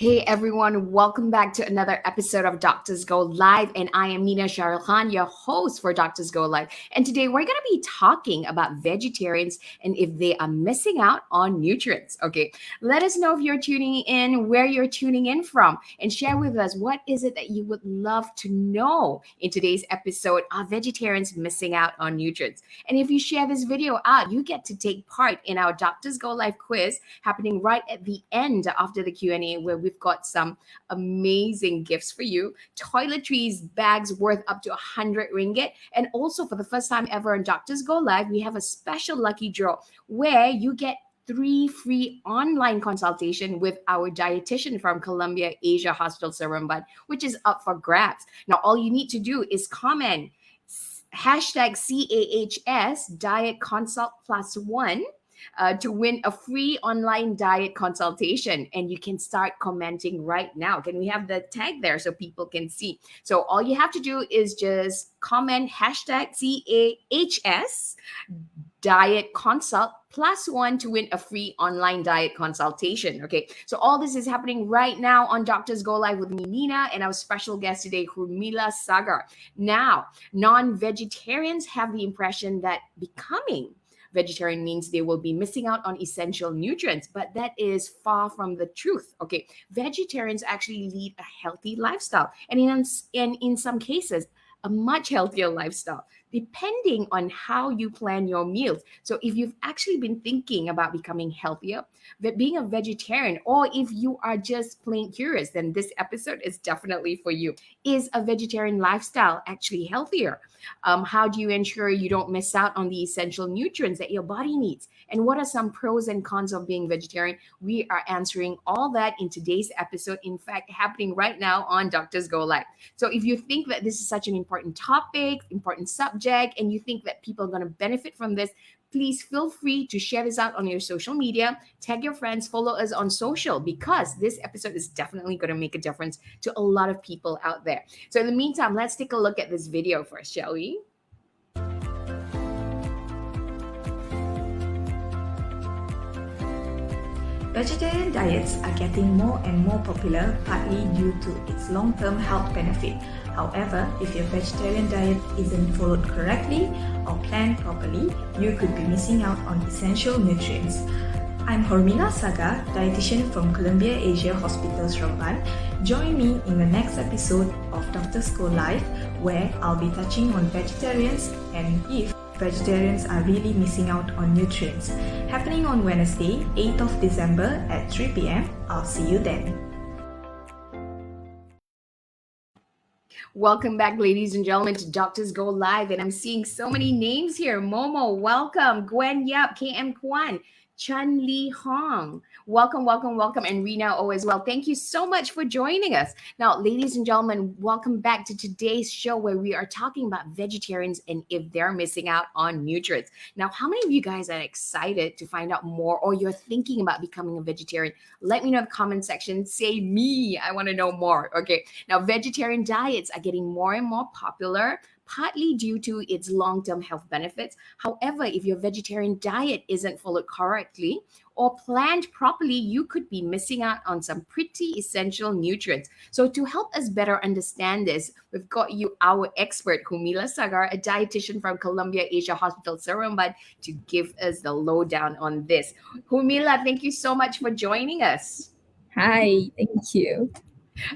Hey everyone, welcome back to another episode of Doctors Go Live. And I am Nina Shahrukh Khan, your host for Doctors Go Live. And today we're going to be talking about vegetarians and if they are missing out on nutrients. Okay, let us know if you're tuning in, where you're tuning in from, and share with us what is it that you would love to know in today's episode. Are vegetarians missing out on nutrients? And if you share this video out, you get to take part in our Doctors Go Live quiz happening right at the end after the Q&A, where we've got some amazing gifts for you. Toiletries bags worth up to 100 ringgit. And also for the first time ever on Doctors Go Live, we have a special lucky draw where you get 3 free online consultation with our dietitian from Columbia Asia Hospital Seremban, which is up for grabs. Now, all you need to do is comment hashtag CAHS diet consult +1 to win a free online diet consultation. And you can start commenting right now. Can we have the tag there so people can see? So all you have to do is just comment hashtag CAHS diet consult +1 to win a free online diet consultation. Okay, so all this is happening right now on Doctors Go Live with me, Nina, and our special guest today, Hoormila Sagar. Now, non-vegetarians have the impression that becoming vegetarian means they will be missing out on essential nutrients, but that is far from the truth. Okay, vegetarians actually lead a healthy lifestyle, and in some cases, a much healthier lifestyle, depending on how you plan your meals. So if you've actually been thinking about becoming healthier, being a vegetarian, or if you are just plain curious, then this episode is definitely for you. Is a vegetarian lifestyle actually healthier? How do you ensure you don't miss out on the essential nutrients that your body needs? And what are some pros and cons of being vegetarian? We are answering all that in today's episode. In fact, happening right now on Doctors Go Live. So if you think that this is such an important topic, important subject, and you think that people are going to benefit from this, please feel free to share this out on your social media, tag your friends, follow us on social, because this episode is definitely going to make a difference to a lot of people out there. So in the meantime, let's take a look at this video first, shall we? Vegetarian diets are getting more and more popular, partly due to its long-term health benefit. However, if your vegetarian diet isn't followed correctly or planned properly, you could be missing out on essential nutrients. I'm Hoormila Sagar, dietitian from Columbia Asia Hospital Seremban. Join me in the next episode of Doctors Go Live, where I'll be touching on vegetarians and if vegetarians are really missing out on nutrients. Happening on Wednesday, 8th of December at 3 p.m. I'll see you then. Welcome back, ladies and gentlemen, to Doctors Go Live. And I'm seeing so many names here. Momo, welcome. Gwen Yap, KM Kwan, Chun Lee Hong. Welcome, welcome, welcome. And Rina O as well. Thank you so much for joining us. Now, ladies and gentlemen, welcome back to today's show where we are talking about vegetarians and if they're missing out on nutrients. Now, how many of you guys are excited to find out more, or you're thinking about becoming a vegetarian? Let me know in the comment section. Say me, I want to know more. Okay. Now, vegetarian diets are getting more and more popular, partly due to its long-term health benefits. However, if your vegetarian diet isn't followed correctly or planned properly, you could be missing out on some pretty essential nutrients. So to help us better understand this, we've got you our expert, Hoormila Sagar, a dietitian from Columbia Asia Hospital Seremban, to give us the lowdown on this. Hoormila, thank you so much for joining us. Hi, thank you.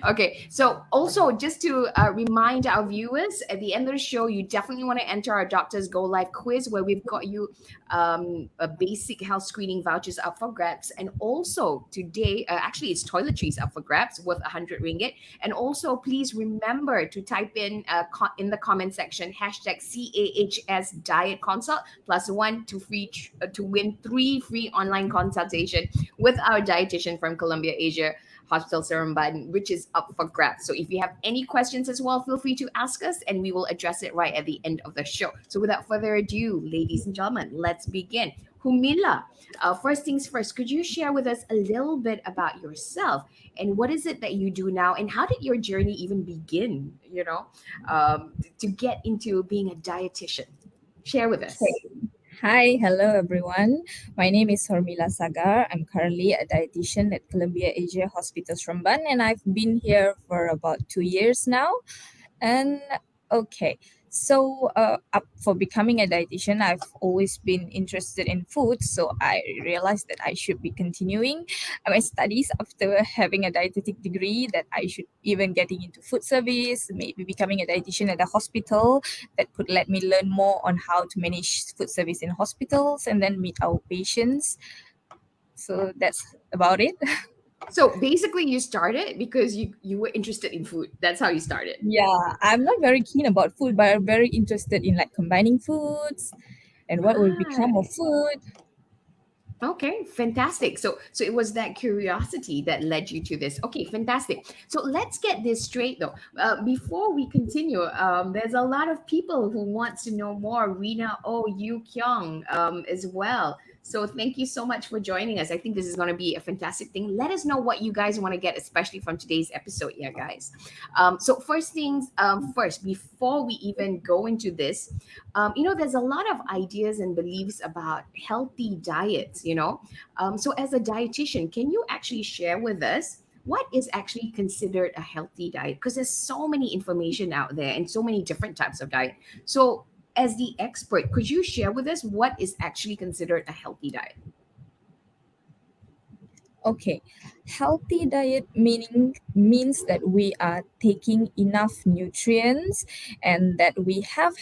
Okay, so also just to remind our viewers, at the end of the show, you definitely want to enter our Doctors Go Live quiz, where we've got you a basic health screening vouchers up for grabs. And also today, actually it's toiletries up for grabs worth 100 ringgit. And also please remember to type in the comment section, hashtag CAHS diet consult +1 to win 3 free online consultation with our dietitian from Columbia Asia Hospital Seremban, which is up for grabs. So if you have any questions as well, feel free to ask us and we will address it right at the end of the show. So without further ado, ladies and gentlemen, let's begin. Hoormila, first things first, could you share with us a little bit about yourself and what is it that you do now, and how did your journey even begin, to get into being a dietitian? Share with us. Okay. Hi, hello everyone. My name is Hoormila Sagar. I'm currently a dietitian at Columbia Asia Hospital Seremban, and I've been here for about 2 years now. And okay, up for becoming a dietitian, I've always been interested in food, so I realized that I should be continuing my studies after having a dietetic degree. That I should even getting into food service, maybe becoming a dietitian at a hospital that could let me learn more on how to manage food service in hospitals and then meet our patients. So that's about it. So basically, you started because you were interested in food. That's how you started. Yeah, I'm not very keen about food, but I'm very interested in like combining foods and what will become of Right. food. Okay, fantastic. So it was that curiosity that led you to this. Okay, fantastic. So let's get this straight though. Before we continue, there's a lot of people who wants to know more. Rina Oh Yu Kyung as well. So thank you so much for joining us. I think this is going to be a fantastic thing. Let us know what you guys want to get, especially from today's episode, yeah, guys. So first things first, before we even go into this, there's a lot of ideas and beliefs about healthy diets, so as a dietitian, can you actually share with us what is actually considered a healthy diet? Because there's so many information out there and so many different types of diet. So as the expert, could you share with us what is actually considered a healthy diet? Okay, healthy diet means that we are taking enough nutrients and that we have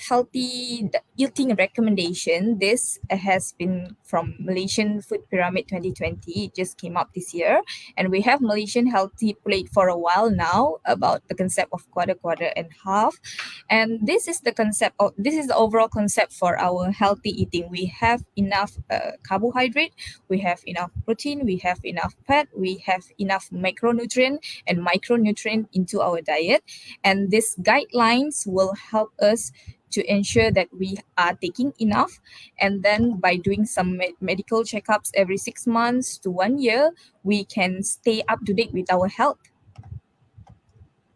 eating recommendation. This has been from Malaysian Food Pyramid 2020. It just came up this year, and we have Malaysian Healthy Plate for a while now about the concept of quarter, quarter, and half. And this is the overall concept for our healthy eating. We have enough carbohydrate, we have enough protein, we have enough fat, we have enough macronutrient and micronutrient into our diet. And these guidelines will help us to ensure that we are taking enough. And then by doing some medical checkups every 6 months to 1 year, we can stay up to date with our health.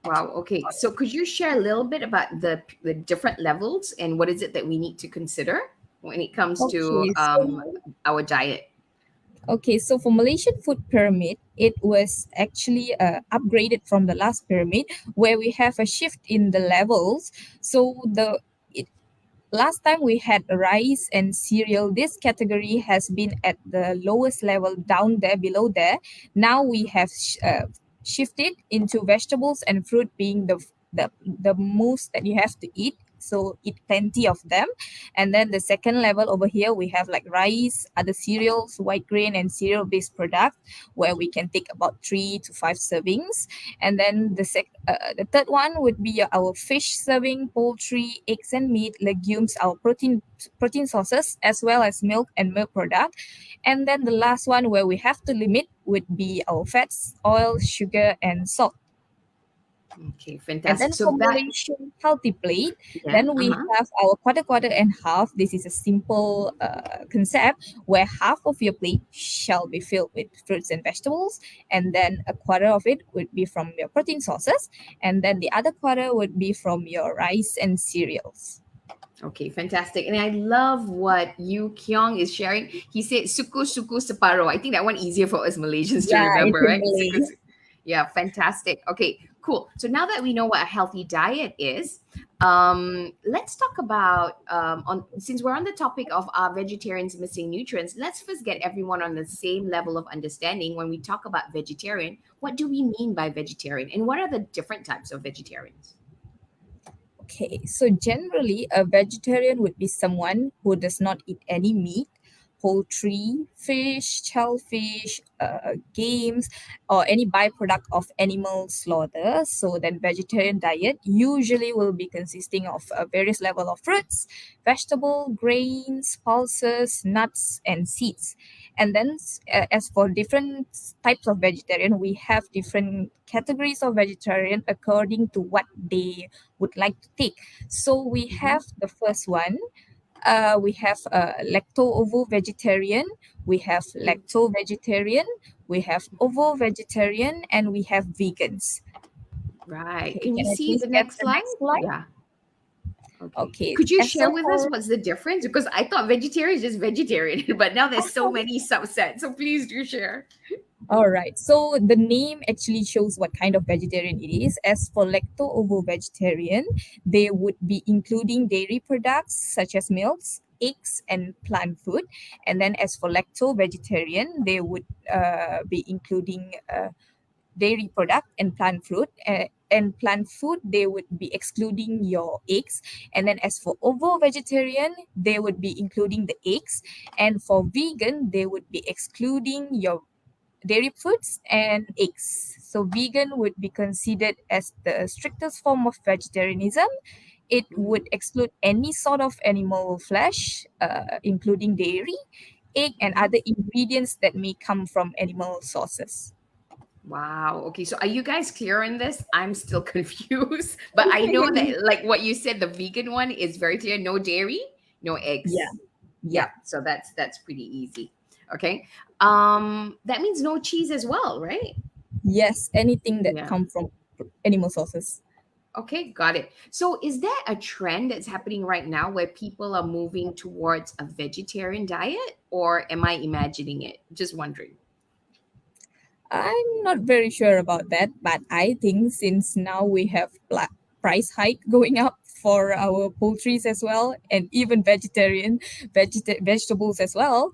Wow. Okay. So could you share a little bit about the different levels and what is it that we need to consider when it comes to Okay, so our diet? Okay, so for Malaysian Food Pyramid, it was actually upgraded from the last pyramid where we have a shift in the levels. So last time we had rice and cereal. This category has been at the lowest level down there below there. Now we have shifted into vegetables and fruit being the most that you have to eat. So eat plenty of them. And then the second level over here, we have like rice, other cereals, white grain, and cereal based products where we can take about 3 to 5 servings. And then the third one would be our fish serving, poultry, eggs and meat, legumes, our protein sources, as well as milk and milk product. And then the last one where we have to limit would be our fats, oil, sugar, and salt. Okay, And fantastic. then So for that, Malaysian healthy plate, yeah, then we uh-huh. have our quarter, quarter, and half. This is a simple concept where half of your plate shall be filled with fruits and vegetables, and then a quarter of it would be from your protein sources, and then the other quarter would be from your rice and cereals. Okay, fantastic. And I love what Yu Kyung is sharing. He said suku suku separo. I think that one easier for us Malaysians to Yeah, remember, it's in right? Suku, Malay. yeah, fantastic. Okay, cool. So now that we know what a healthy diet is, let's talk about on since we're on the topic of vegetarians missing nutrients. Let's first get everyone on the same level of understanding when we talk about vegetarian. What do we mean by vegetarian, and what are the different types of vegetarians? Okay, so generally, a vegetarian would be someone who does not eat any meat, poultry, fish, shellfish, games, or any byproduct of animal slaughter. So then, vegetarian diet usually will be consisting of various level of fruits, vegetable, grains, pulses, nuts, and seeds. And then, as for different types of vegetarian, we have different categories of vegetarian according to what they would like to take. So we Mhm. have the first one. We have lacto-ovo vegetarian. We have lacto vegetarian. We have ovo vegetarian, and we have vegans. Right. Okay, Can we can I see please the get next the slide? next slide? Yeah. Okay. Okay, Could you as share so with us for what's the difference? Because I thought vegetarian is just vegetarian, but now there's so many subsets. So please do share. All right. So the name actually shows what kind of vegetarian it is. As for lacto-ovo vegetarian, they would be including dairy products such as milks, eggs, and plant food. And then as for lacto vegetarian, they would be including dairy product and plant fruit. And plant food, they would be excluding your eggs. And then as for ovo vegetarian, they would be including the eggs. And for vegan, they would be excluding your dairy foods and eggs. So vegan would be considered as the strictest form of vegetarianism. It would Hmm. exclude any sort of animal flesh, including dairy, egg, and other ingredients that may come from animal sources. Wow. Okay. So are you guys clear on this? I'm still confused, but I know that, like what you said, the vegan one is very clear. No dairy, no Yeah, eggs. yeah. Yeah. So that's pretty easy. Okay. That means no cheese as well, right? Yes, anything that Yeah. come from animal sources. Okay, got it. So is there a trend that's happening right now where people are moving towards a vegetarian diet, or am I imagining it? Just wondering. I'm not very sure about that, but I think since now we have price hike going up for our poultries as well, and even vegetarian vegetables as well,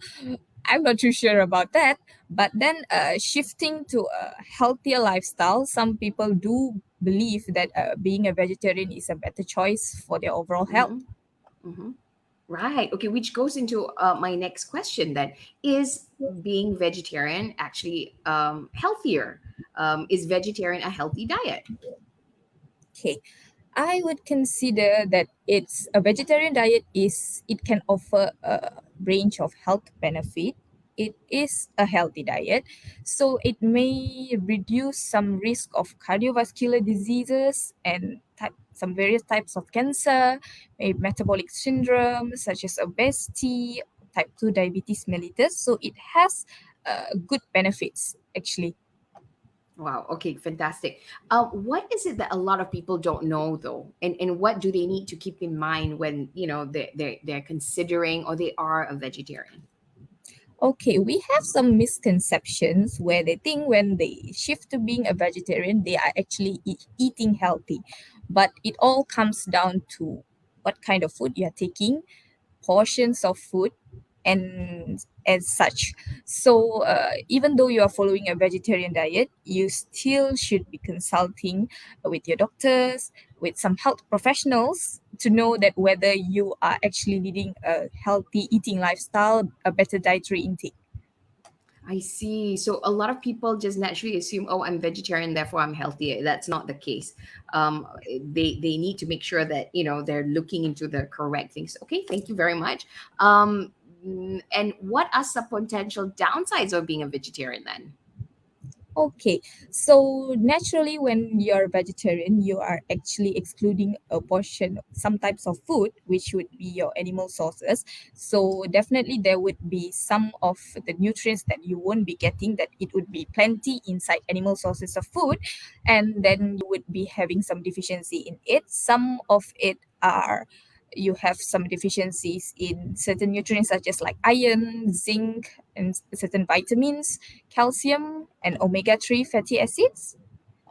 I'm not too sure about that. But then shifting to a healthier lifestyle, some people do believe that being a vegetarian is a better choice for their overall health. Mm-hmm. Mm-hmm. Right. Okay, which goes into my next question then. Is being vegetarian actually healthier? Is vegetarian a healthy diet? Okay, I would consider that it's a vegetarian diet is it can offer a range of health benefit. It is a healthy diet, so it may reduce some risk of cardiovascular diseases and some various types of cancer, maybe metabolic syndrome such as obesity, type 2 diabetes mellitus. So it has good benefits actually. Wow. Okay, fantastic. What is it that a lot of people don't know though, and what do they need to keep in mind when they're considering or they are a vegetarian? Okay, we have some misconceptions where they think when they shift to being a vegetarian, they are actually eating healthy. But it all comes down to what kind of food you are taking, portions of food, and as such. So, even though you are following a vegetarian diet, you still should be consulting with your doctors, with some health professionals to know that whether you are actually leading a healthy eating lifestyle, a better dietary intake. I see. So a lot of people just naturally assume, oh, I'm vegetarian, therefore I'm healthier. That's not the case. They need to make sure that they're looking into the correct things. Okay, thank you very much. And what are some potential downsides of being a vegetarian then? Okay, so naturally, when you're a vegetarian, you are actually excluding a portion, some types of food, which would be your animal sources. So, definitely, there would be some of the nutrients that you won't be getting, that it would be plenty inside animal sources of food, and then you would be having some deficiency in it. Some of it are you have some deficiencies in certain nutrients such as like iron, zinc, and certain vitamins, calcium, and omega 3 fatty acids.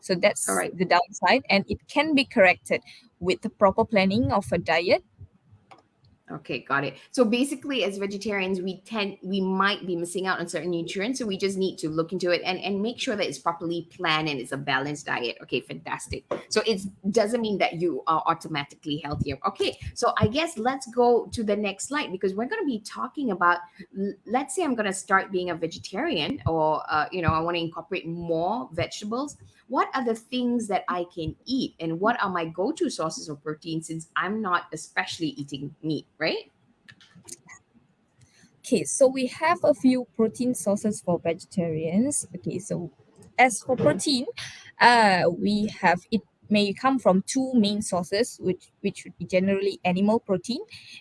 So All that's right. the downside, and it can be corrected with the proper planning of a diet. Okay, got it. So basically, as vegetarians, we might be missing out on certain nutrients, so we just need to look into it and make sure that it's properly planned and it's a balanced diet. Okay, fantastic. So it doesn't mean that you are automatically healthier. Okay, so I guess let's go to the next slide because we're going to be talking about. Let's say I'm going to start being a vegetarian, or I want to incorporate more vegetables. What are the things that I can eat, and what are my go-to sources of protein since I'm not especially eating meat, right? Okay, so we have a few protein sources for vegetarians. Okay, so as for protein, we have it may come from two main sources, which would be generally animal protein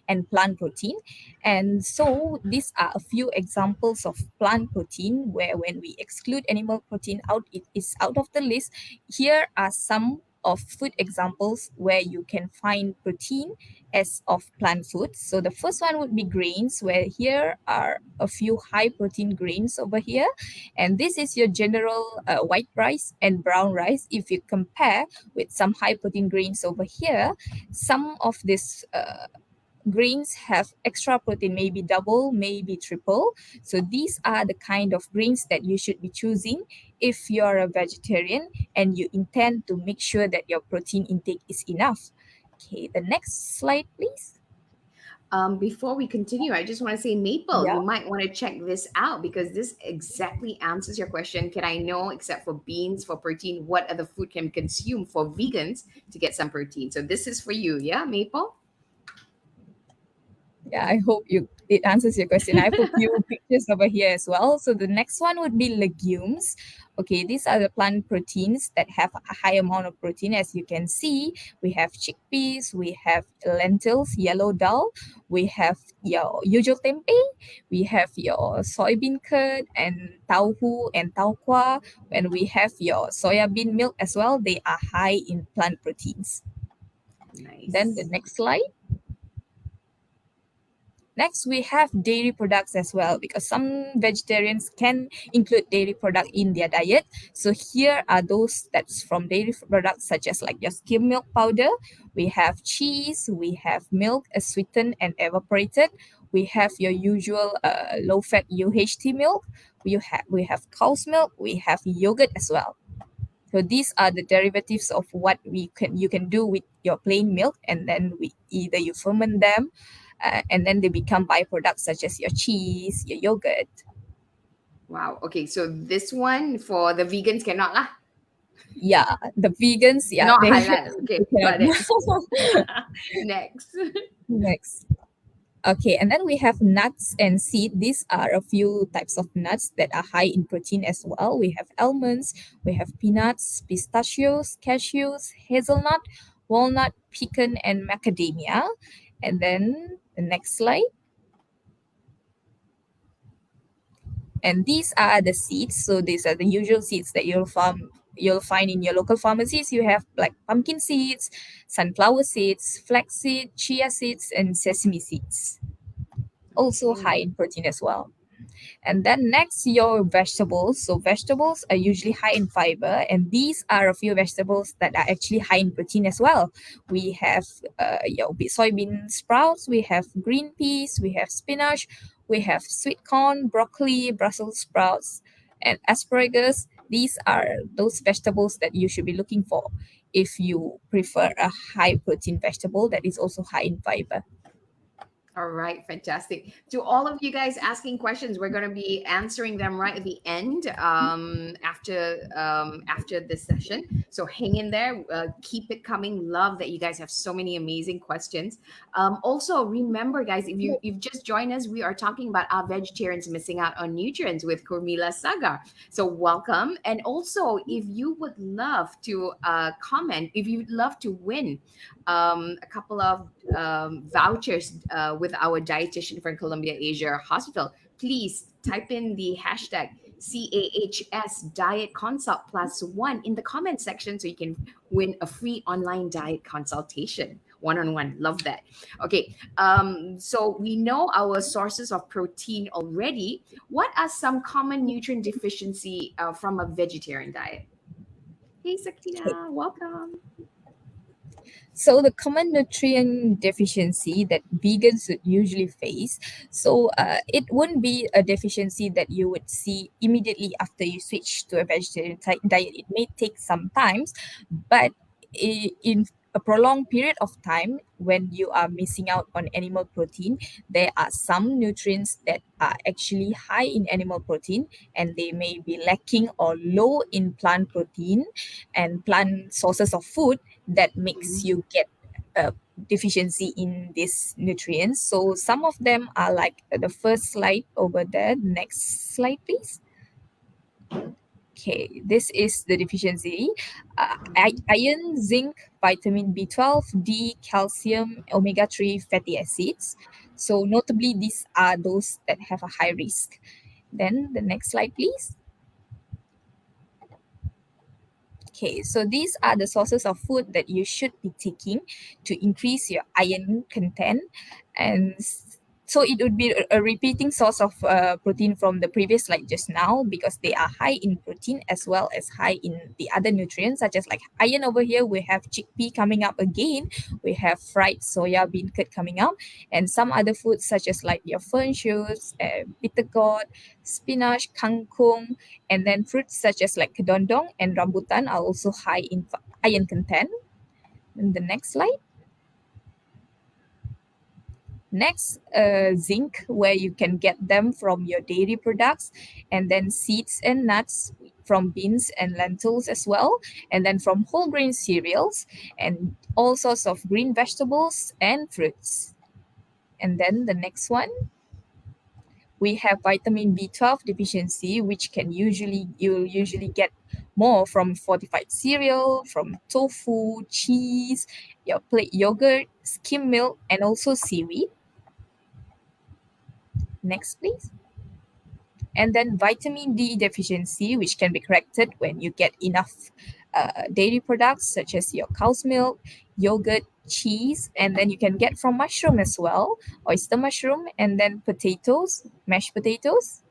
and plant protein. And so these are a few examples of plant protein where when we exclude animal protein out, it is out of the list. Here are some of food examples where you can find protein as of plant foods. So the first one would be grains, where here are a few high protein grains over here. And this is your general white rice and brown rice. If you compare with some high protein grains over here, some of these grains have extra protein, maybe double, maybe triple. So these are the kind of grains that you should be choosing if you're a vegetarian and you intend to make sure that your protein intake is enough. Okay, the next slide, please. Before we continue, I just want to say, Maple, Yeah. you might want to check this out because this exactly answers your question. Can I know, except for beans for protein, what other food can consume for vegans to get some protein? So this is for you, yeah, Maple? Yeah, I hope it answers your question. I have a few pictures over here as well. So the next one would be legumes. Okay, these are the plant proteins that have a high amount of protein. As you can see, we have chickpeas, we have lentils, yellow dal, we have your usual tempeh, we have your soybean curd and tauhu and tauqua, and we have your soya bean milk as well. They are high in plant proteins. Then the Nice. next slide. Next, we have dairy products as well because some vegetarians can include dairy product in their diet. So here are those that's from dairy products such as like your skim milk powder. We have cheese, we have milk sweetened and evaporated. We have your usual low-fat UHT milk. We have cow's milk. We have yogurt as well. So these are the derivatives of what you can do with your plain milk, and then we either you ferment them, and then they become byproducts such as your cheese, your yogurt. Wow. Okay, so this one for the vegans cannot lah. Yeah, the vegans, yeah, Not they, halal. they Okay, cannot. got it. Next. Next. Okay, and then we have nuts and seed. These are a few types of nuts that are high in protein as well. We have almonds, we have peanuts, pistachios, cashews, hazelnut, walnut, pecan, and macadamia. And then the next slide. And these are the seeds. So these are the usual seeds that you'll find in your local pharmacies. You have like pumpkin seeds, sunflower seeds, flaxseed, chia seeds, and sesame seeds. Also Okay. high in protein as well. And then next, your vegetables. So vegetables are usually high in fiber, and these are a few vegetables that are actually high in protein as well. We have your soybean sprouts, we have green peas, we have spinach, we have sweet corn, broccoli, Brussels sprouts, and asparagus. These are those vegetables that you should be looking for if you prefer a high protein vegetable that is also high in fiber. All right, fantastic. To all of you guys asking questions, we're going to be answering them right at the end, after this session. So hang in there, keep it coming. Love that you guys have so many amazing questions. Also, remember, guys, if you've just joined us, we are talking about our vegetarians missing out on nutrients with Hoormila Sagar. So welcome, and also if you would love to comment, if you'd love to win a couple of vouchers with our dietitian from Columbia Asia Hospital, please type in the hashtag CAHS Diet Consult +1 in the comment section so you can win a free online diet consultation. One-on-one. Love that. Okay. So we know our sources of protein already. What are some common nutrient deficiency from a vegetarian diet? Hey, Saktina, welcome. So the common nutrient deficiency that vegans would usually face, so it wouldn't be a deficiency that you would see immediately after you switch to a vegetarian diet. It may take some times, but in a prolonged period of time when you are missing out on animal protein, there are some nutrients that are actually high in animal protein and they may be lacking or low in plant protein and plant sources of food that makes Mhm. you get a deficiency in these nutrients. So some of them are like the first slide over there. Next slide, please. Okay, this is the deficiency. Iron, zinc, vitamin B12, D, calcium, omega-3 fatty acids. So notably, these are those that have a high risk. Then the next slide, please. Okay, so these are the sources of food that you should be taking to increase your iron content. And so it would be a repeating source of protein from the previous slide just now, because they are high in protein as well as high in the other nutrients, such as like iron over here. We have chickpea coming up again. We have fried soya bean curd coming up, and some other foods such as like your fern shoots, bitter gourd, spinach, kangkung, and then fruits such as like kedondong and rambutan are also high in iron content. And the next slide. Next, zinc, where you can get them from your dairy products, and then seeds and nuts from beans and lentils as well, and then from whole grain cereals and all sorts of green vegetables and fruits. And then the next one, we have vitamin B12 deficiency, which you'll usually get more from fortified cereal, from tofu, cheese, your plate yogurt, skim milk, and also seaweed. Next, please. And then vitamin D deficiency, which can be corrected when you get enough dairy products such as your cow's milk, yogurt, cheese, and then you can get from mushroom as well, oyster mushroom, and then potatoes, mashed potatoes.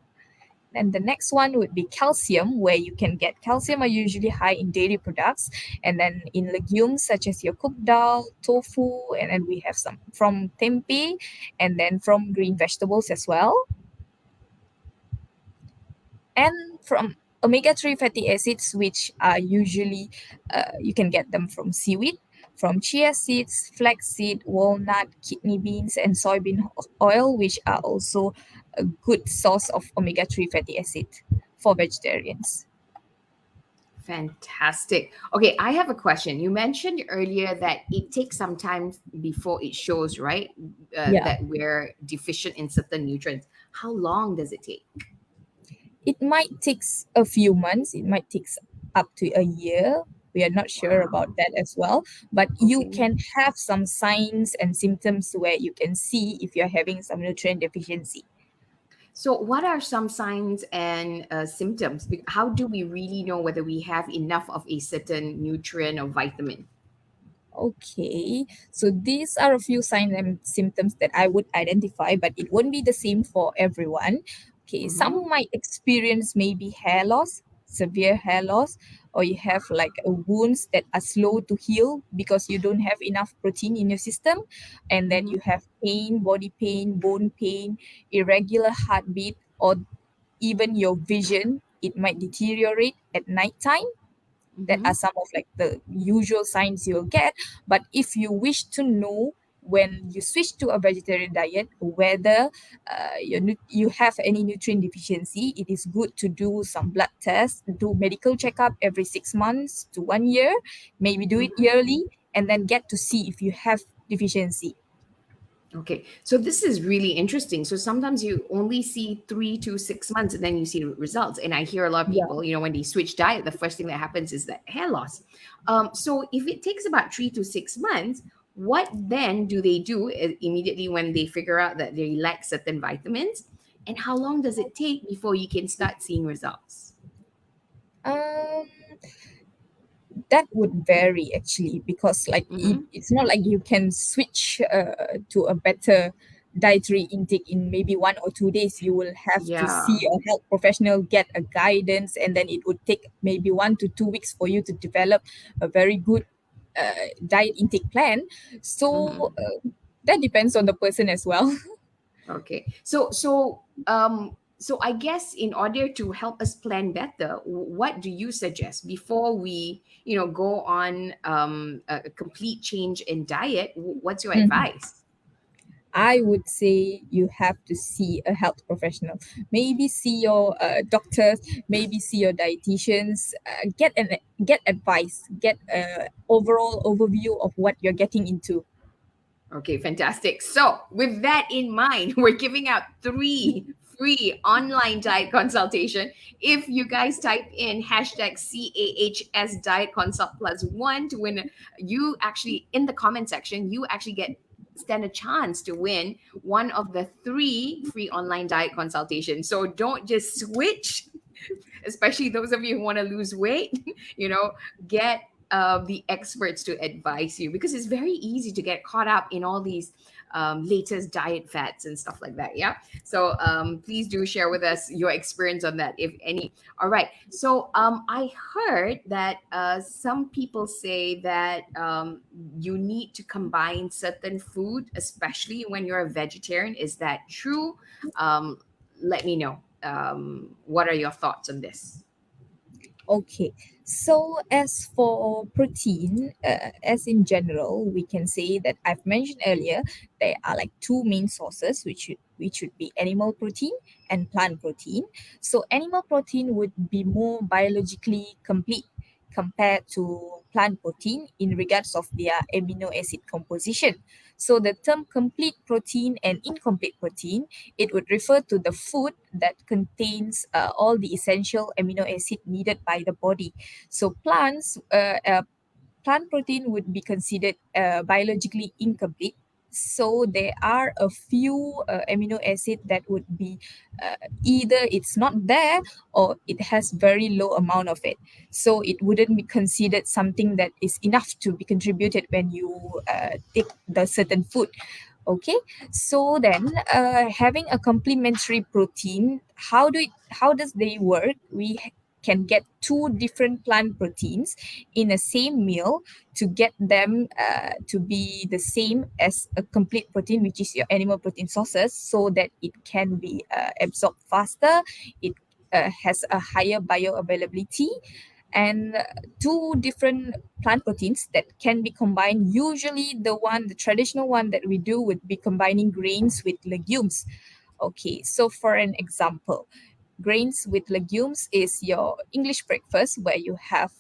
And the next one would be calcium, where you can get calcium are usually high in dairy products, and then in legumes such as your cooked dal, tofu, and then we have some from tempeh, and then from green vegetables as well. And from omega-3 fatty acids, which are usually you can get them from seaweed, from chia seeds, flaxseed, walnut, kidney beans, and soybean oil, which are also a good source of omega-3 fatty acid for vegetarians. Fantastic. Okay, I have a question. You mentioned earlier that it takes some time before it shows, right? Yeah, That we're deficient in certain nutrients. How long does it take? it might take a few months, it might take up to a year. We are not sure about Wow. that as well, but you Okay. can have some signs and symptoms where you can see if you're having some nutrient deficiency. So, what are some signs and symptoms? How do we really know whether we have enough of a certain nutrient or vitamin? Okay, so these are a few signs and symptoms that I would identify, but it won't be the same for everyone. Okay, Mm-hmm. some might experience maybe hair loss, severe hair loss, or you have like wounds that are slow to heal because you don't have enough protein in your system, and then Mm-hmm. you have pain, body pain, bone pain, irregular heartbeat, or even your vision. It might deteriorate at nighttime. That Mm-hmm. are some of like the usual signs you'll get. But if you wish to know when you switch to a vegetarian diet whether you have any nutrient deficiency, it is good to do some blood tests, do medical checkup every 6 months to 1 year, maybe do it Mm-hmm. yearly, and then get to see if you have deficiency. Okay, so this is really interesting. So sometimes you only see 3 to 6 months and then you see results. And I hear a lot of Yeah. people, when they switch diet, the first thing that happens is that hair loss. So if it takes about 3 to 6 months, what then do they do immediately when they figure out that they lack certain vitamins? And how long does it take before you can start seeing results? um that would vary actually, because like Mm-hmm. it's not like you can switch to a better dietary intake in maybe 1 or 2 days. You will have to see Yeah. a health professional, get a guidance, and then it would take maybe 1 to 2 weeks for you to develop a very good diet intake plan. So Mm-hmm. that depends on the person as well. Okay. So I guess in order to help us plan better, what do you suggest before we, go on a complete change in diet? What's your advice? I would say you have to see a health professional. Maybe see your doctors, maybe see your dietitians. Get advice, get a overall overview of what you're getting into. Okay, fantastic. So, with that in mind, we're giving out 3 free online diet consultation. If you guys type in hashtag CAHS diet consult +1 to win, you actually in the comment section, you actually stand a chance to win one of the 3 free online diet consultations. So don't just switch especially those of you who want to lose weight, you know, get the experts to advise you, because it's very easy to get caught up in all these latest diet fads and stuff like that. Yeah. So please do share with us your experience on that, if any. All right. So I heard that some people say that you need to combine certain food, especially when you're a vegetarian. Is that true? Let me know. What are your thoughts on this? Okay, so as for protein, as in general, we can say that I've mentioned earlier, there are like two main sources, which would be animal protein and plant protein. So animal protein would be more biologically complete compared to plant protein in regards of their amino acid composition. So the term complete protein and incomplete protein, it would refer to the food that contains all the essential amino acid needed by the body. So plant protein would be considered biologically incomplete. So there are a few amino acid that would be either it's not there or it has very low amount of it. So it wouldn't be considered something that is enough to be contributed when you take the certain food. Okay, so then having a complementary protein, how does they work? Can get two different plant proteins in a same meal to get them to be the same as a complete protein, which is your animal protein sources, so that it can be absorbed faster. It has a higher bioavailability, and two different plant proteins that can be combined. Usually the traditional one that we do would be combining grains with legumes. Okay, so for an example, grains with legumes is your English breakfast, where you have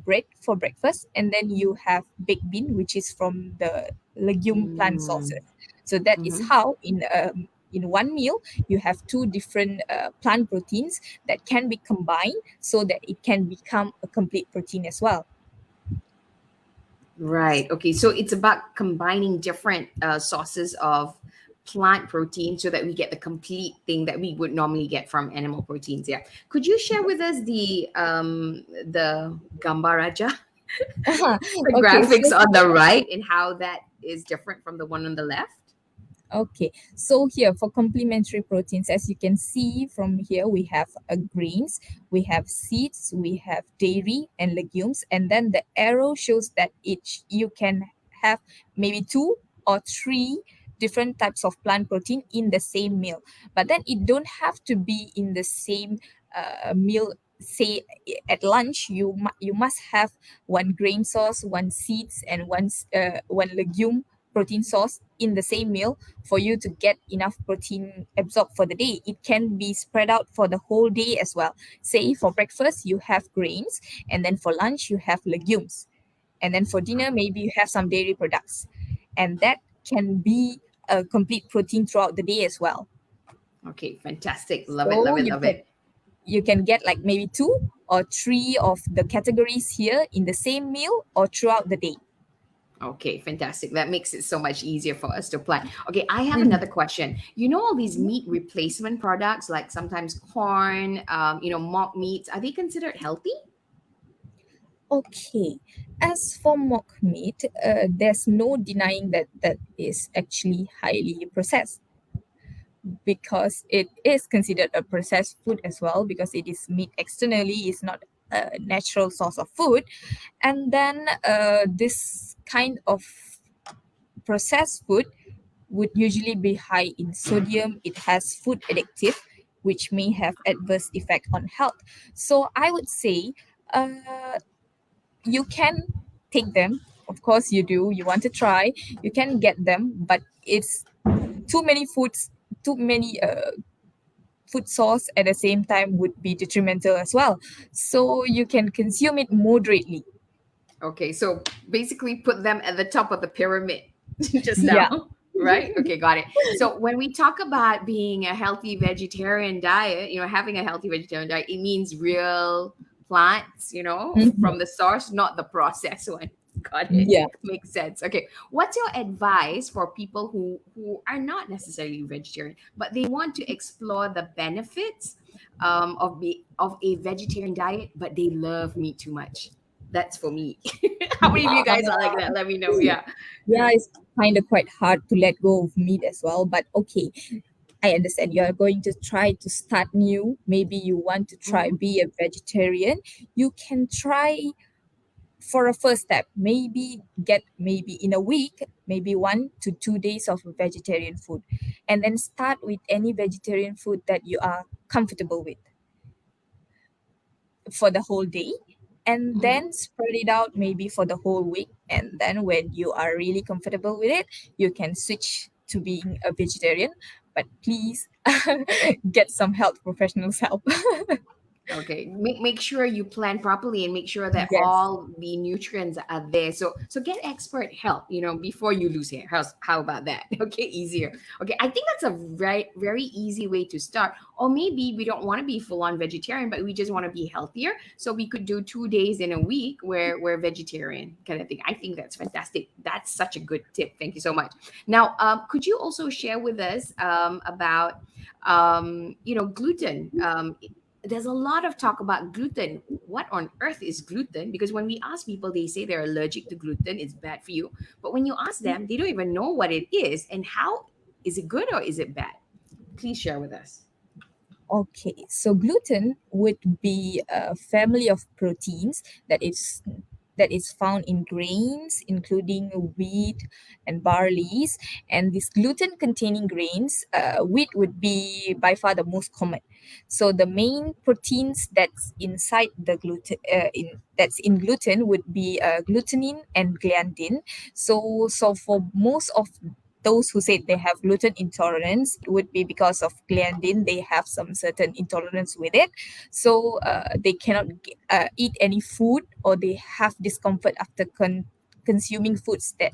bread for breakfast, and then you have baked bean, which is from the legume plant Mm-hmm. sources. So that is how in one meal you have two different plant proteins that can be combined so that it can become a complete protein as well. Right. Okay. So it's about combining different sources of plant protein so that we get the complete thing that we would normally get from animal proteins. Yeah. Could you share with us the gambaraja, the Okay, graphics so on the here. right, and how that is different from the one on the left? Okay, so here for complementary proteins, as you can see from here, we have grains, we have seeds, we have dairy and legumes, and then the arrow shows that each you can have maybe two or three different types of plant protein in the same meal. But then it don't have to be in the same meal. Say at lunch, you must have one grain source, one seeds, and one legume protein source in the same meal for you to get enough protein absorbed for the day. It can be spread out for the whole day as well. Say for breakfast, you have grains, and then for lunch, you have legumes. And then for dinner, maybe you have some dairy products. And that can be a complete protein throughout the day as well. Okay. Fantastic. Love it. So Love it. Love it. you can get like maybe two or three of the categories here in the same meal or throughout the day. Okay, fantastic. That makes it so much easier for us to plan. Okay, I have Mhm. another question. You know, all these meat replacement products, like sometimes corn, mock meats, are they considered healthy? Okay, as for mock meat, there's no denying that that is actually highly processed, because it is considered a processed food as well, because it is meat externally, is not a natural source of food. And then this kind of processed food would usually be high in sodium. It has food addictive, which may have adverse effect on health. So I would say uh, you can take them. Of course, you do. You want to try. You can get them, but it's too many foods, too many food source at the same time would be detrimental as well. So you can consume it moderately. Okay, so basically put them at the top of the pyramid just Yeah. now, right? Okay, got it. So when we talk about being a healthy vegetarian diet, having a healthy vegetarian diet, it means real plants, Mhm. from the source, not the processed one. Got it. Yeah. Makes sense. Okay. What's your advice for people who are not necessarily vegetarian, but they want to explore the benefits of a vegetarian diet, but they love meat too much. That's for me. How many of you guys are Yeah, like that? Let me know. Yeah. yeah, it's kind of quite hard to let go of meat as well. But okay, I understand you are going to try to start new. Maybe you want to try Hmm. be a vegetarian. You can try for a first step. Maybe get maybe in a week, maybe 1 to 2 days of vegetarian food, and then start with any vegetarian food that you are comfortable with for the whole day, and Hmm. then spread it out maybe for the whole week. And then when you are really comfortable with it, you can switch to being a vegetarian. But please get some health professionals help. Okay, make sure you plan properly and make sure that Yes. all the nutrients are there. So get expert help, before you lose hair. How about that? Okay, easier. Okay, I think that's a very easy way to start. Or maybe we don't want to be full on vegetarian, but we just want to be healthier. So we could do 2 days in a week where we're vegetarian kind of thing. I think that's fantastic. That's such a good tip. Thank you so much. Now, could you also share with us about gluten? There's a lot of talk about gluten. What on earth is gluten? Because when we ask people, they say they're allergic to gluten, it's bad for you. But when you ask them, they don't even know what it is and how is it good or is it bad? Please share with us. Okay, so gluten would be a family of proteins that is found in grains, including wheat and barleys. And these gluten-containing grains, wheat would be by far the most common. So the main proteins that's inside the that's in gluten would be glutenin and gliadin. So for most of those who say they have gluten intolerance, it would be because of gliadin. They have some certain intolerance with it, so they cannot eat any food, or they have discomfort after consuming foods that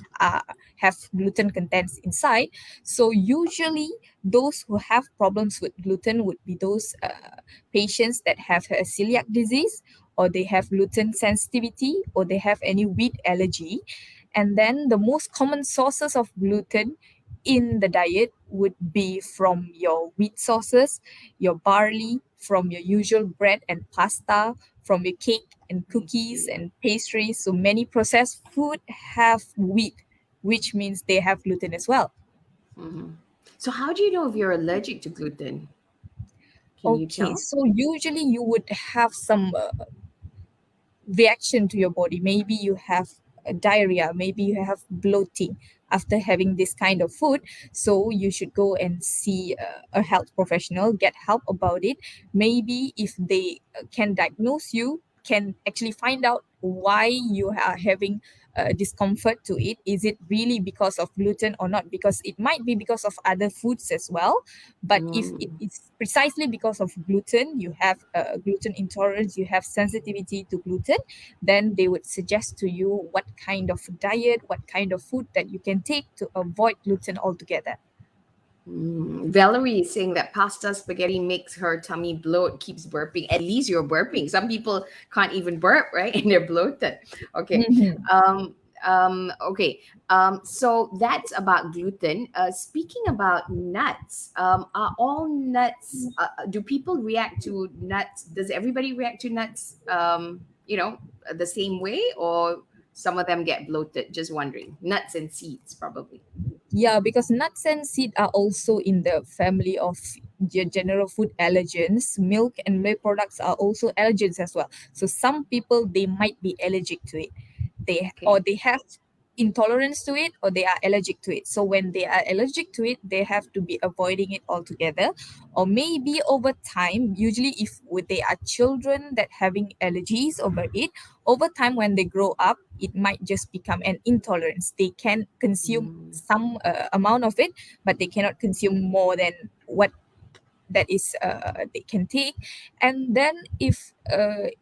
have gluten contents inside. So usually those who have problems with gluten would be those patients that have a celiac disease, or they have gluten sensitivity, or they have any wheat allergy. And then the most common sources of gluten in the diet would be from your wheat sources, your barley, from your usual bread and pasta, from your cake and I cookies see. and pastries. So many processed food have wheat, which means they have gluten as well. Hmm. So how do you know if you're allergic to gluten? Can you Okay, tell? so usually you would have some reaction to your body. Maybe you have diarrhea, maybe you have bloating after having this kind of food. So you should go and see a health professional, get help about it. Maybe if they can diagnose you, can actually find out why you are having discomfort to it. Is it really because of gluten or not? Because it might be because of other foods as well. But if it Mm. is precisely because of gluten, you have gluten intolerance, you have sensitivity to gluten, then they would suggest to you what kind of diet, what kind of food that you can take to avoid gluten altogether. Valerie is saying that pasta spaghetti makes her tummy bloat, keeps burping. At least you're burping. Some people can't even burp, right? And they're bloated. Okay. Mhm. Okay. So that's about gluten. Speaking about nuts, are all nuts, do people react to nuts? Does everybody react to nuts, the same way? Or some of them get bloated? Just wondering. Nuts and seeds, probably. Yeah, because nuts and seed are also in the family of your general food allergens. Milk and milk products are also allergens as well. So some people, they might be allergic to it. Okay. They have intolerance to it, or they are allergic to it. So when they are allergic to it, they have to be avoiding it altogether. Or maybe over time, usually if they are children that having allergies over it, over time when they grow up, it might just become an intolerance. They can consume Mm. some amount of it, but they cannot consume more than what that is they can take. And then if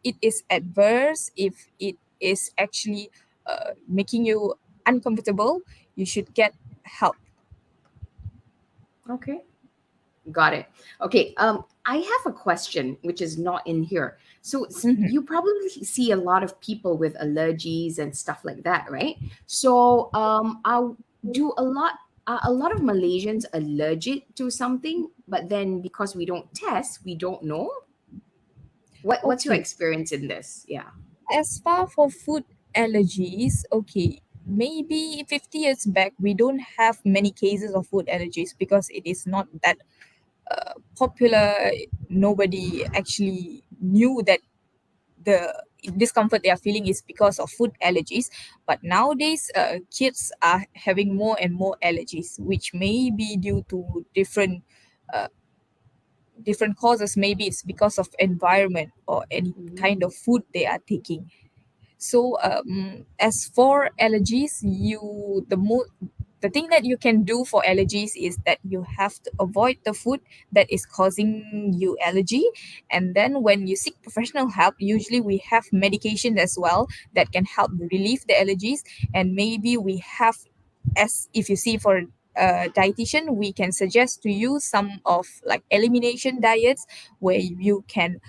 it is adverse, if it is actually making you uncomfortable, you should get help. Okay. Got it. Okay. I have a question which is not in here. So Mhm. you probably see a lot of people with allergies and stuff like that, right? So do a lot of Malaysians allergic to something, but then because we don't test, we don't know. What's your Okay, experience in this? Yeah. as far for food allergies, okay, maybe 50 years back we don't have many cases of food allergies because it is not that popular. Nobody actually knew that the discomfort they are feeling is because of food allergies. But nowadays kids are having more and more allergies, which may be due to uh, different causes. Maybe it's because of environment or any kind of food they are taking. So as for allergies, the thing that you can do for allergies is that you have to avoid the food that is causing you allergy. And then when you seek professional help, usually we have medication as well that can help relieve the allergies. And maybe we have, as if you see for a dietitian, we can suggest to you some of like elimination diets where you can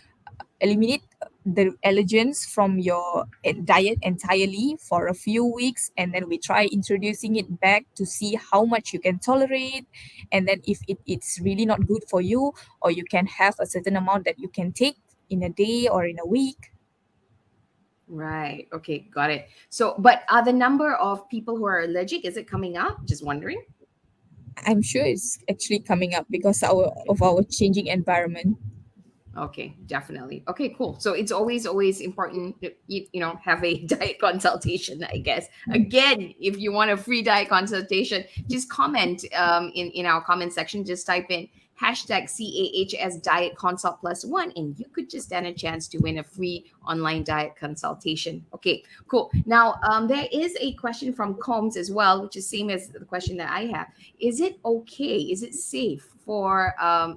eliminate the allergens from your diet entirely for a few weeks, and then we try introducing it back to see how much you can tolerate. And then if it's really not good for you, or you can have a certain amount that you can take in a day or in a week. Right. Okay, got it. So, but are the number of people who are allergic, is it coming up? Just wondering. I'm sure it's actually coming up because Okay. of our changing environment. Okay, definitely. Okay, cool. So it's always important to, have a diet consultation, I guess. Again, if you want a free diet consultation, just comment in our comment section. Just type in hashtag CAHS diet consult plus one, and you could just stand a chance to win a free online diet consultation. Okay, cool. Now, there is a question from Combs as well, which is same as the question that I have. Is it okay? Is it safe for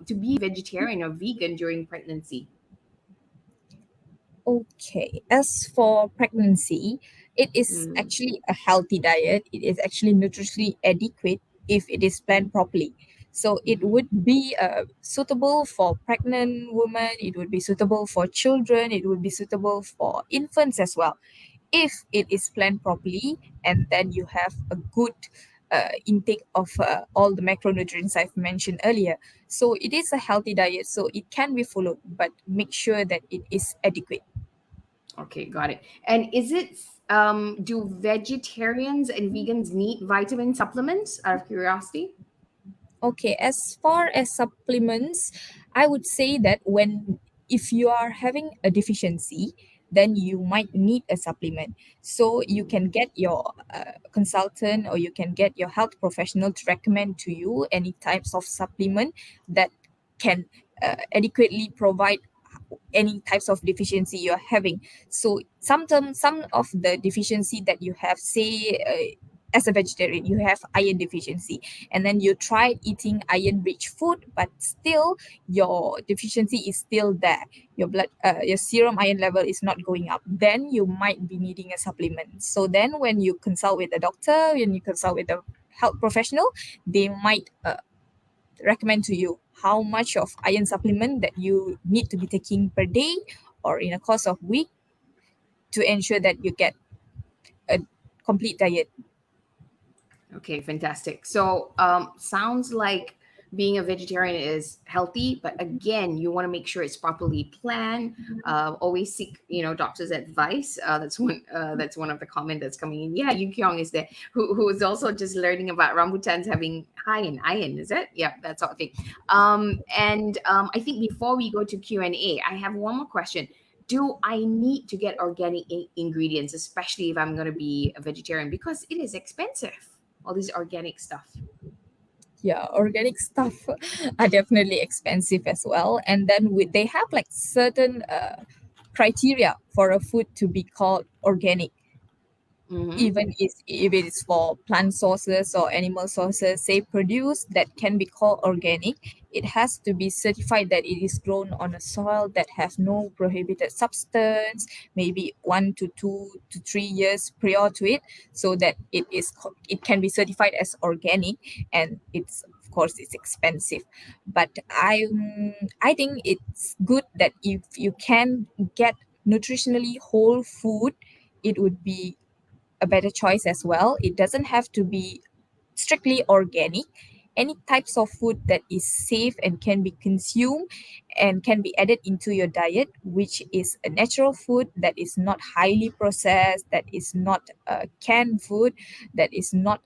to be vegetarian or vegan during pregnancy? Okay, as for pregnancy, it is Mm, actually a healthy diet. It is actually nutritionally adequate if it is planned properly. So it mhm. would be suitable for pregnant women, it would be suitable for children, it would be suitable for infants as well, if it is planned properly, and then you have a good intake of all the macronutrients I've mentioned earlier. So it is a healthy diet, so it can be followed, but make sure that it is adequate. Okay, got it. And is it do vegetarians and vegans need vitamin supplements out of curiosity? Okay, as far as supplements, I would say that when if you are having a deficiency, then you might need a supplement. So you Mm, can get your consultant, or you can get your health professional to recommend to you any types of supplement that can adequately provide any types of deficiency you're having. So sometimes some of the deficiency that you have, say as a vegetarian you have iron deficiency, and then you tried eating iron rich food, but still your deficiency is still there, your serum iron level is not going up, then you might be needing a supplement. So then when you consult with a doctor, when you consult with a health professional, they might recommend to you how much of iron supplement that you need to be taking per day or in a course of week to ensure that you get a complete diet. okay, fantastic. So, sounds like being a vegetarian is healthy, but again, you want to make sure it's properly planned. Always seek, doctor's advice. That's one of the comment that's coming in. Yeah, Yu Kyung is there, who is also just learning about rambutans having high in iron. Is it? Yeah, that sort of thing. And I think before we go to Q&A, I have one more question. Do I need to get organic ingredients, especially if I'm going to be a vegetarian, because it is expensive? All this organic stuff. Yeah, organic stuff are definitely expensive as well, and then they have like certain criteria for a food to be called organic. Mm-hmm. Even if it is for plant sources or animal sources, say produce that can be called organic, it has to be certified that it is grown on a soil that have no prohibited substance, maybe 1 to 2 to 3 years prior to it, so that it can be certified as organic. And it's, of course, it's expensive, but I think it's good that if you can get nutritionally whole food, it would be a better choice as well. It doesn't have to be strictly organic. any types of food that is safe and can be consumed and can be added into your diet, which is a natural food that is not highly processed, that is not canned food, that is not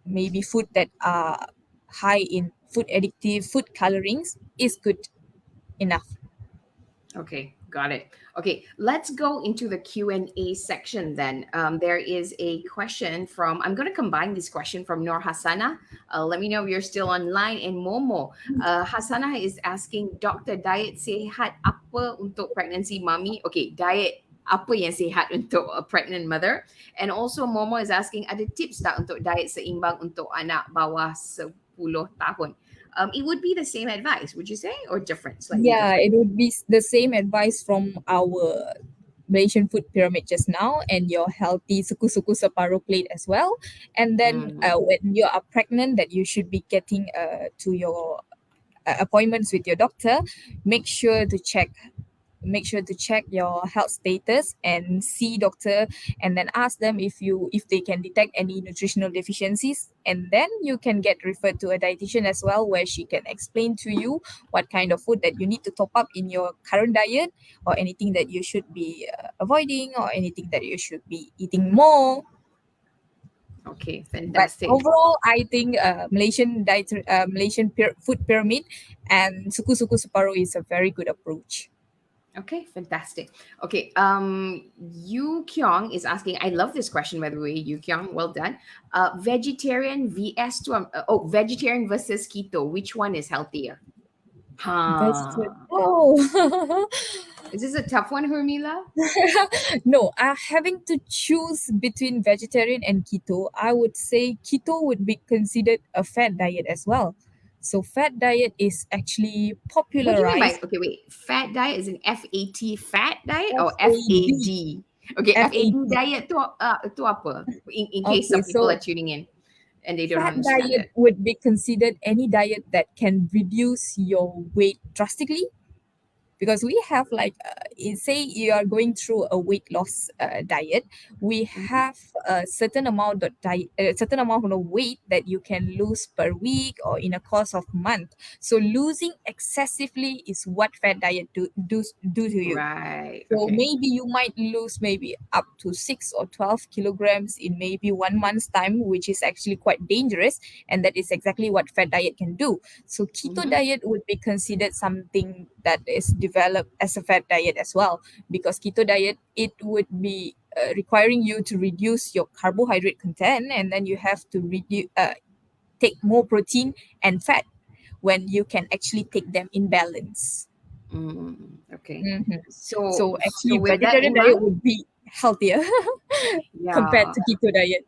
maybe food that are high in food addictive, food colorings, is good enough. Okay, got it. Okay, let's go into the Q&A section then. There is a question from, I'm going to combine this question from Nur Hassana. Let me know if you're still online. And Momo. Hassana is asking, Doktor, diet sehat apa untuk pregnancy mommy? Okay, diet apa yang sehat untuk a pregnant mother? And also Momo is asking, ada tips tak untuk diet seimbang untuk anak bawah 10 tahun? It would be the same advice, would you say, or different, slightly Yeah, different? it would be the same advice from our Malaysian food pyramid just now, and your healthy suku-suku separuh plate as well. And then Mm, when you are pregnant, that you should be getting to your appointments with your doctor. Make sure to check your health status and see doctor, and then ask them if they can detect any nutritional deficiencies, and then you can get referred to a dietitian as well, where she can explain to you what kind of food that you need to top up in your current diet, or anything that you should be avoiding, or anything that you should be eating more. okay, But fantastic. overall, I think Malaysian food pyramid and suku-suku separuh is a very good approach. Okay, fantastic. Okay, Yu Kyung is asking. I love this question, by the way. Yu Kyung, well done. Vegetarian vs to vegetarian versus keto. Which one is healthier? Vegetarian. Huh. Oh, Is this a tough one, Hoormila? no. Having to choose between vegetarian and keto, I would say keto would be considered a fat diet as well. So fat diet is actually What do you mean by popularized. okay? Wait, fat diet is an FAT fat diet or FAD. FAD? Okay, FAD FAD. diet tu apa? In case Okay, some people are so tuning in and they don't fat understand diet it. would be considered any diet that can reduce your weight drastically, because we have like say you are going through a weight loss diet. We Mhm. have a certain amount of weight that you can lose per week or in a course of month. So losing excessively is what fat diet do to you. Right. So Okay. maybe you might lose maybe up to 6 or 12 kilograms in maybe 1 month's time, which is actually quite dangerous. And that is exactly what fat diet can do. So keto Mm-hmm. diet would be considered something that is developed as a fat diet as well, because keto diet, it would be requiring you to reduce your carbohydrate content, and then you have to take more protein and fat when you can actually take them in balance. Mm, okay. Mhm. So So so actually, with that vegetarian in diet mind, would be healthier compared yeah, to keto diet.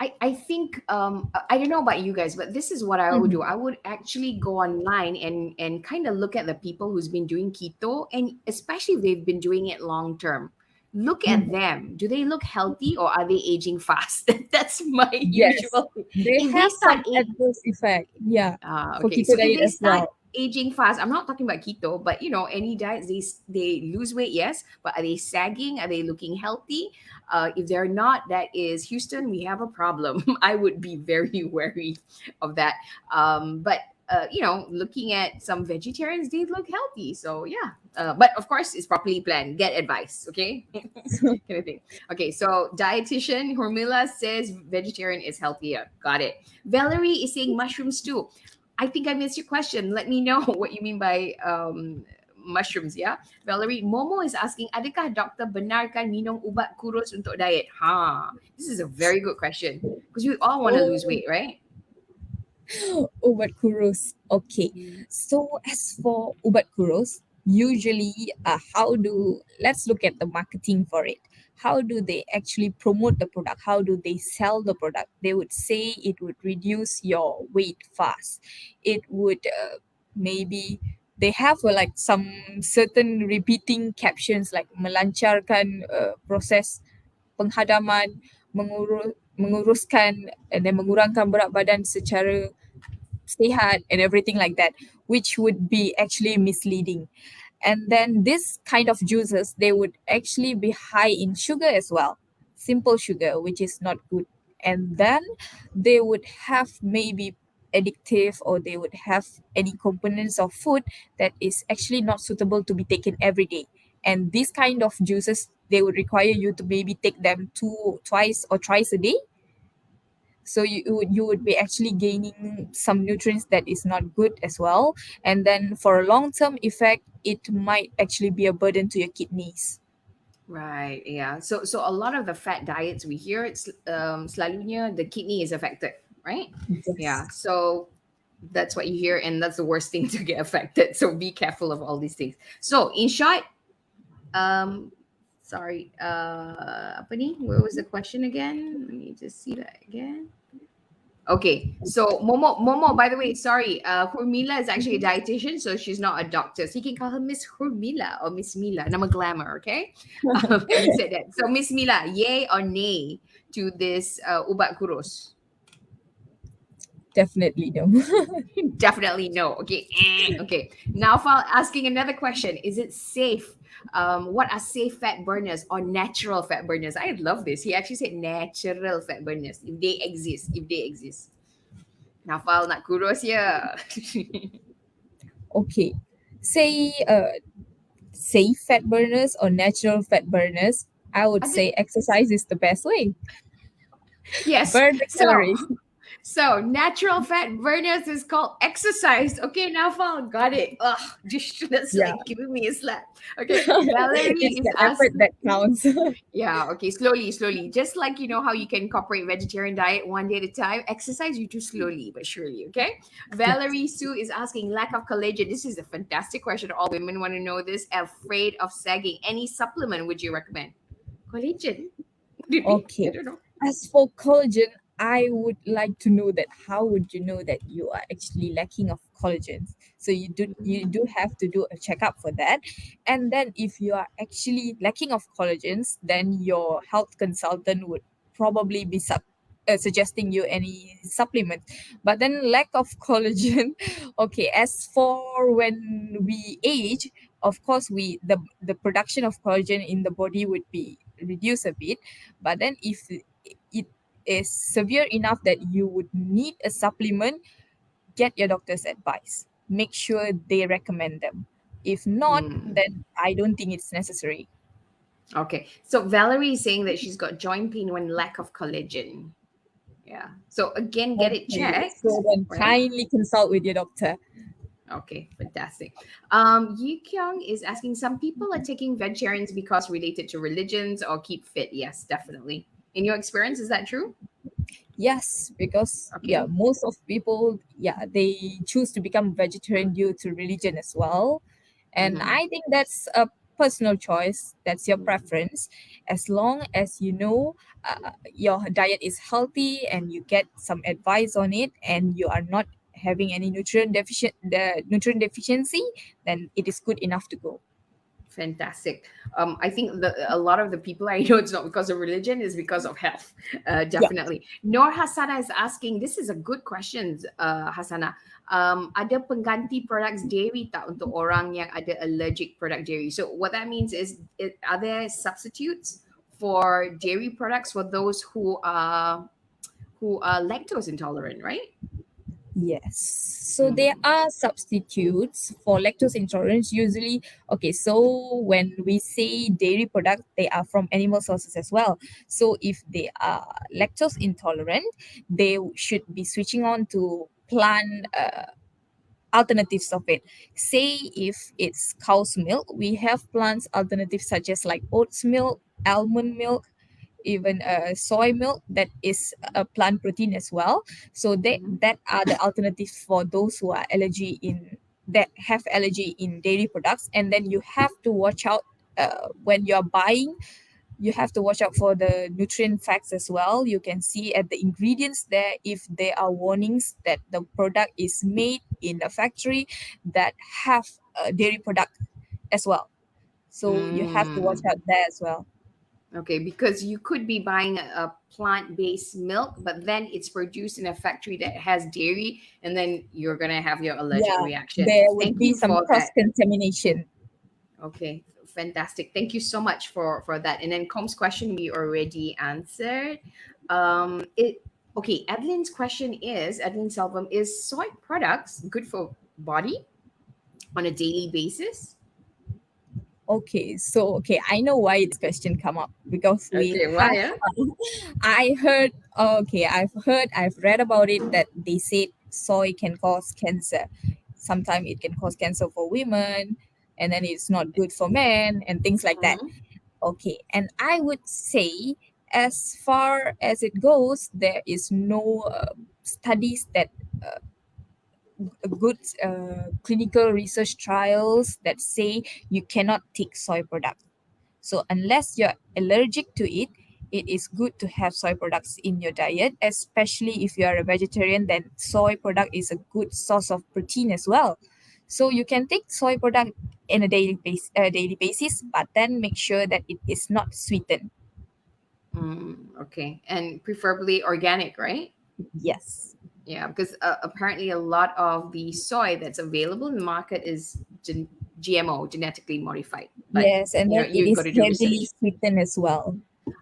I think I don't know about you guys, but this is what I would do. Mhm. I would actually go online and kind of look at the people who's been doing keto, and especially if they've been doing it long term. Look at Mhm. them. Do they look healthy or are they aging fast? That's my Yes, usual. they If they have start some adverse effect. Yeah, for okay, keto so if diet they as start well. aging fast, I'm not talking about keto, but any diets, they lose weight, yes, but are they sagging? Are they looking healthy? If they're not, that is Houston, we have a problem. I would be very wary of that. But looking at some vegetarians, they look healthy. So yeah, but of course, it's properly planned. Get advice, okay? Kind of thing. Okay, so dietitian Hormila says vegetarian is healthier. Got it. Valerie is saying mushrooms too. I think I missed your question. Let me know what you mean by mushrooms, yeah? Valerie, Momo is asking, adakah doktor benarkan minum ubat kurus untuk diet? This is a very good question because we all want to lose Oh, weight, right? ubat kurus. Okay. So as for ubat kurus, usually let's look at the marketing for it. How do they actually promote the product? How do they sell the product? They would say it would reduce your weight fast. It would maybe they have like some certain repeating captions like melancarkan proses penghadaman, menguruskan and then mengurangkan berat badan secara sehat and everything like that, which would be actually misleading. And then this kind of juices, they would actually be high in sugar as well, simple sugar, which is not good. and then they would have maybe addictive, or they would have any components of food that is actually not suitable to be taken every day. And these kind of juices, they would require you to maybe take them twice or thrice a day. So you would be actually gaining some nutrients that is not good as well. And then for a long term effect, it might actually be a burden to your kidneys. Right. Yeah. So a lot of the fat diets we hear, it's selalunya the kidney is affected, right? Yeah. Yes. So that's what you hear, and that's the worst thing to get affected. So be careful of all these things. So in short, um, sorry, apa ni? Where was the question again? Let me just see that again. Okay, so Momo, by the way, sorry, Hoormila is actually a dietitian, so she's not a doctor. So you can call her Miss Hoormila or Miss Mila. Nama glamour, okay? Having said that, so Miss Mila, yay or nay to this ubat kurus? Definitely no. Definitely no. Okay, okay. Now, for asking another question, is it safe? What are safe fat burners or natural fat burners? I love this. He actually said natural fat burners if they exist. If they exist. Nafal nak kurus ya. Okay, say safe fat burners or natural fat burners, I would Ada, say exercise is the best way. yes. Burn the So calories. so natural fat burners is called exercise. Okay, now Fal got it. Ugh, just that's Yeah. like giving me a slap. Okay, Valerie It's is the effort asking. that counts. Yeah, okay, slowly, slowly. Just like you know how you can incorporate vegetarian diet one day at a time, exercise you do slowly but surely, okay? Yes. Valerie Sue is asking lack of collagen. This is a fantastic question. All women want to know this. Afraid of sagging. Any supplement would you recommend? Collagen? Would it be? I Okay. don't know. As for collagen, I would like to know that how would you know that you are actually lacking of collagen? So you do have to do a checkup for that. And then if you are actually lacking of collagens, then your health consultant would probably be suggesting you any supplement. But then lack of collagen, okay, as for when we age, of course the production of collagen in the body would be reduced a bit. But then if it is severe enough that you would need a supplement, get your doctor's advice. Make sure they recommend them. If not, Hmm. then I don't think it's necessary. Okay. So Valerie is saying that she's got joint pain when lack of collagen. Yeah. So again, get it Okay, checked, so then right? kindly consult with your doctor. Okay, fantastic. Yi Kyung is asking, some people are taking vegetarians because related to religions or keep fit. Yes, definitely. In your experience, is that true? Yes, because yeah, Okay. most of people, yeah, they choose to become vegetarian due to religion as well. And Mm-hmm. I think that's a personal choice. That's your preference. As long as you know your diet is healthy and you get some advice on it, and you are not having any nutrient deficiency, then it is good enough to go. Fantastic. I think a lot of the people I know, it's not because of religion, is because of health. Yeah. Definitely. Nor Hasana is asking, this is a good question, Hasana. Ada pengganti products dairy tak untuk orang yang ada allergic product dairy? So what that means is, are there substitutes for dairy products for those who are lactose intolerant, right? Yes. So there Mm-hmm. are substitutes for lactose intolerance usually. Okay, so when we say dairy products, they are from animal sources as well. So if they are lactose intolerant, they should be switching on to plant alternatives of it. Say if it's cow's milk, we have plants alternatives such as like oats milk, almond milk, even soy milk that is a plant protein as well. So Mm-hmm. that are the alternatives for those who are allergy in that have allergy in dairy products. And then you have to watch out when you're buying. You have to watch out for the nutrient facts as well. You can see at the ingredients there if there are warnings that the product is made in a factory that have a dairy product as well. So you have to watch Mm. out there as well. Okay, because you could be buying a plant-based milk, but then it's produced in a factory that has dairy, and then you're gonna have your allergic Yeah, reaction. there would Thank be you some for cross that. contamination. Okay, Fantastic. Thank you so much for that. And then Com's question we already answered. It okay. Adeline Selvum, is soy products good for body on a daily basis? Okay, I know why this question come up because we Okay, why? have I heard okay, I've read about it that they said soy can cause cancer. Sometimes it can cause cancer for women, and then it's not good for men and things like that. Mm-hmm. Okay, and I would say, as far as it goes, there is no studies that good clinical research trials that say you cannot take soy products. So unless you're allergic to it, it is good to have soy products in your diet, especially if you are a vegetarian. Then soy product is a good source of protein as well. So you can take soy product in a daily basis, but then make sure that it is not sweetened. Okay, and preferably organic, right? Yes. Yeah, because apparently a lot of the soy that's available in the market is GMO, genetically modified. But Yes, and you know, then it you got is to do heavily research. sweetened as well.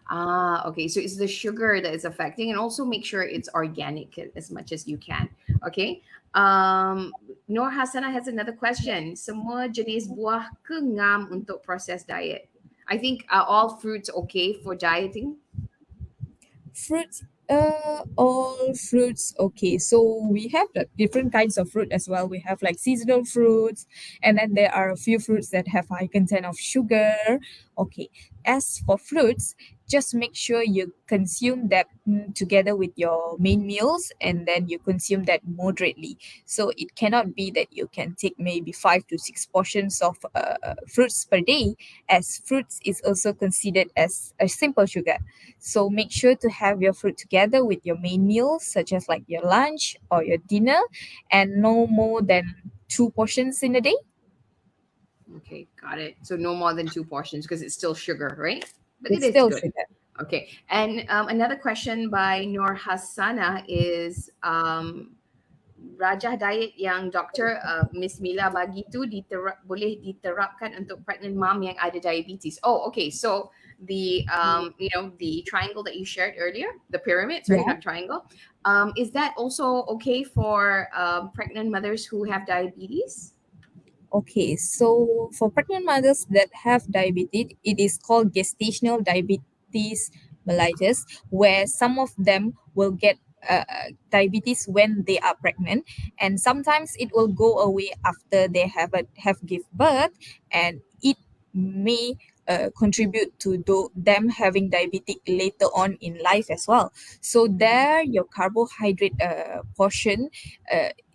Ah, okay. So it's the sugar that is affecting, and also make sure it's organic as much as you can. Okay. Noor Hasana has another question. Semua jenis buah ke ngam untuk processed diet? I think are all fruits okay for dieting? Fruits, all fruits. Okay, so we have the different kinds of fruit as well. We have like seasonal fruits, and then there are a few fruits that have high content of sugar. Okay, as for fruits, just make sure you consume that together with your main meals, and then you consume that moderately. So it cannot be that you can take maybe 5 to 6 portions of fruits per day, as fruits is also considered as a simple sugar. So make sure to have your fruit together with your main meals, such as like your lunch or your dinner, and no more than 2 portions in a day. Okay, got it. So no more than two portions because it's still sugar, right? But it It's is still good. sugar. Okay, and another question by Nur Hassana is Rajah diet yang doktor Miss Mila bagi tu boleh diterapkan untuk pregnant mom yang ada diabetes. Oh, okay. So the the triangle that you shared earlier, the pyramid, sorry, Yeah. not triangle. Is that also okay for pregnant mothers who have diabetes? Okay, so for pregnant mothers that have diabetes, it is called gestational diabetes mellitus, where some of them will get diabetes when they are pregnant, and sometimes it will go away after they have give birth, and it may contribute to them having diabetic later on in life as well. So there, your carbohydrate portion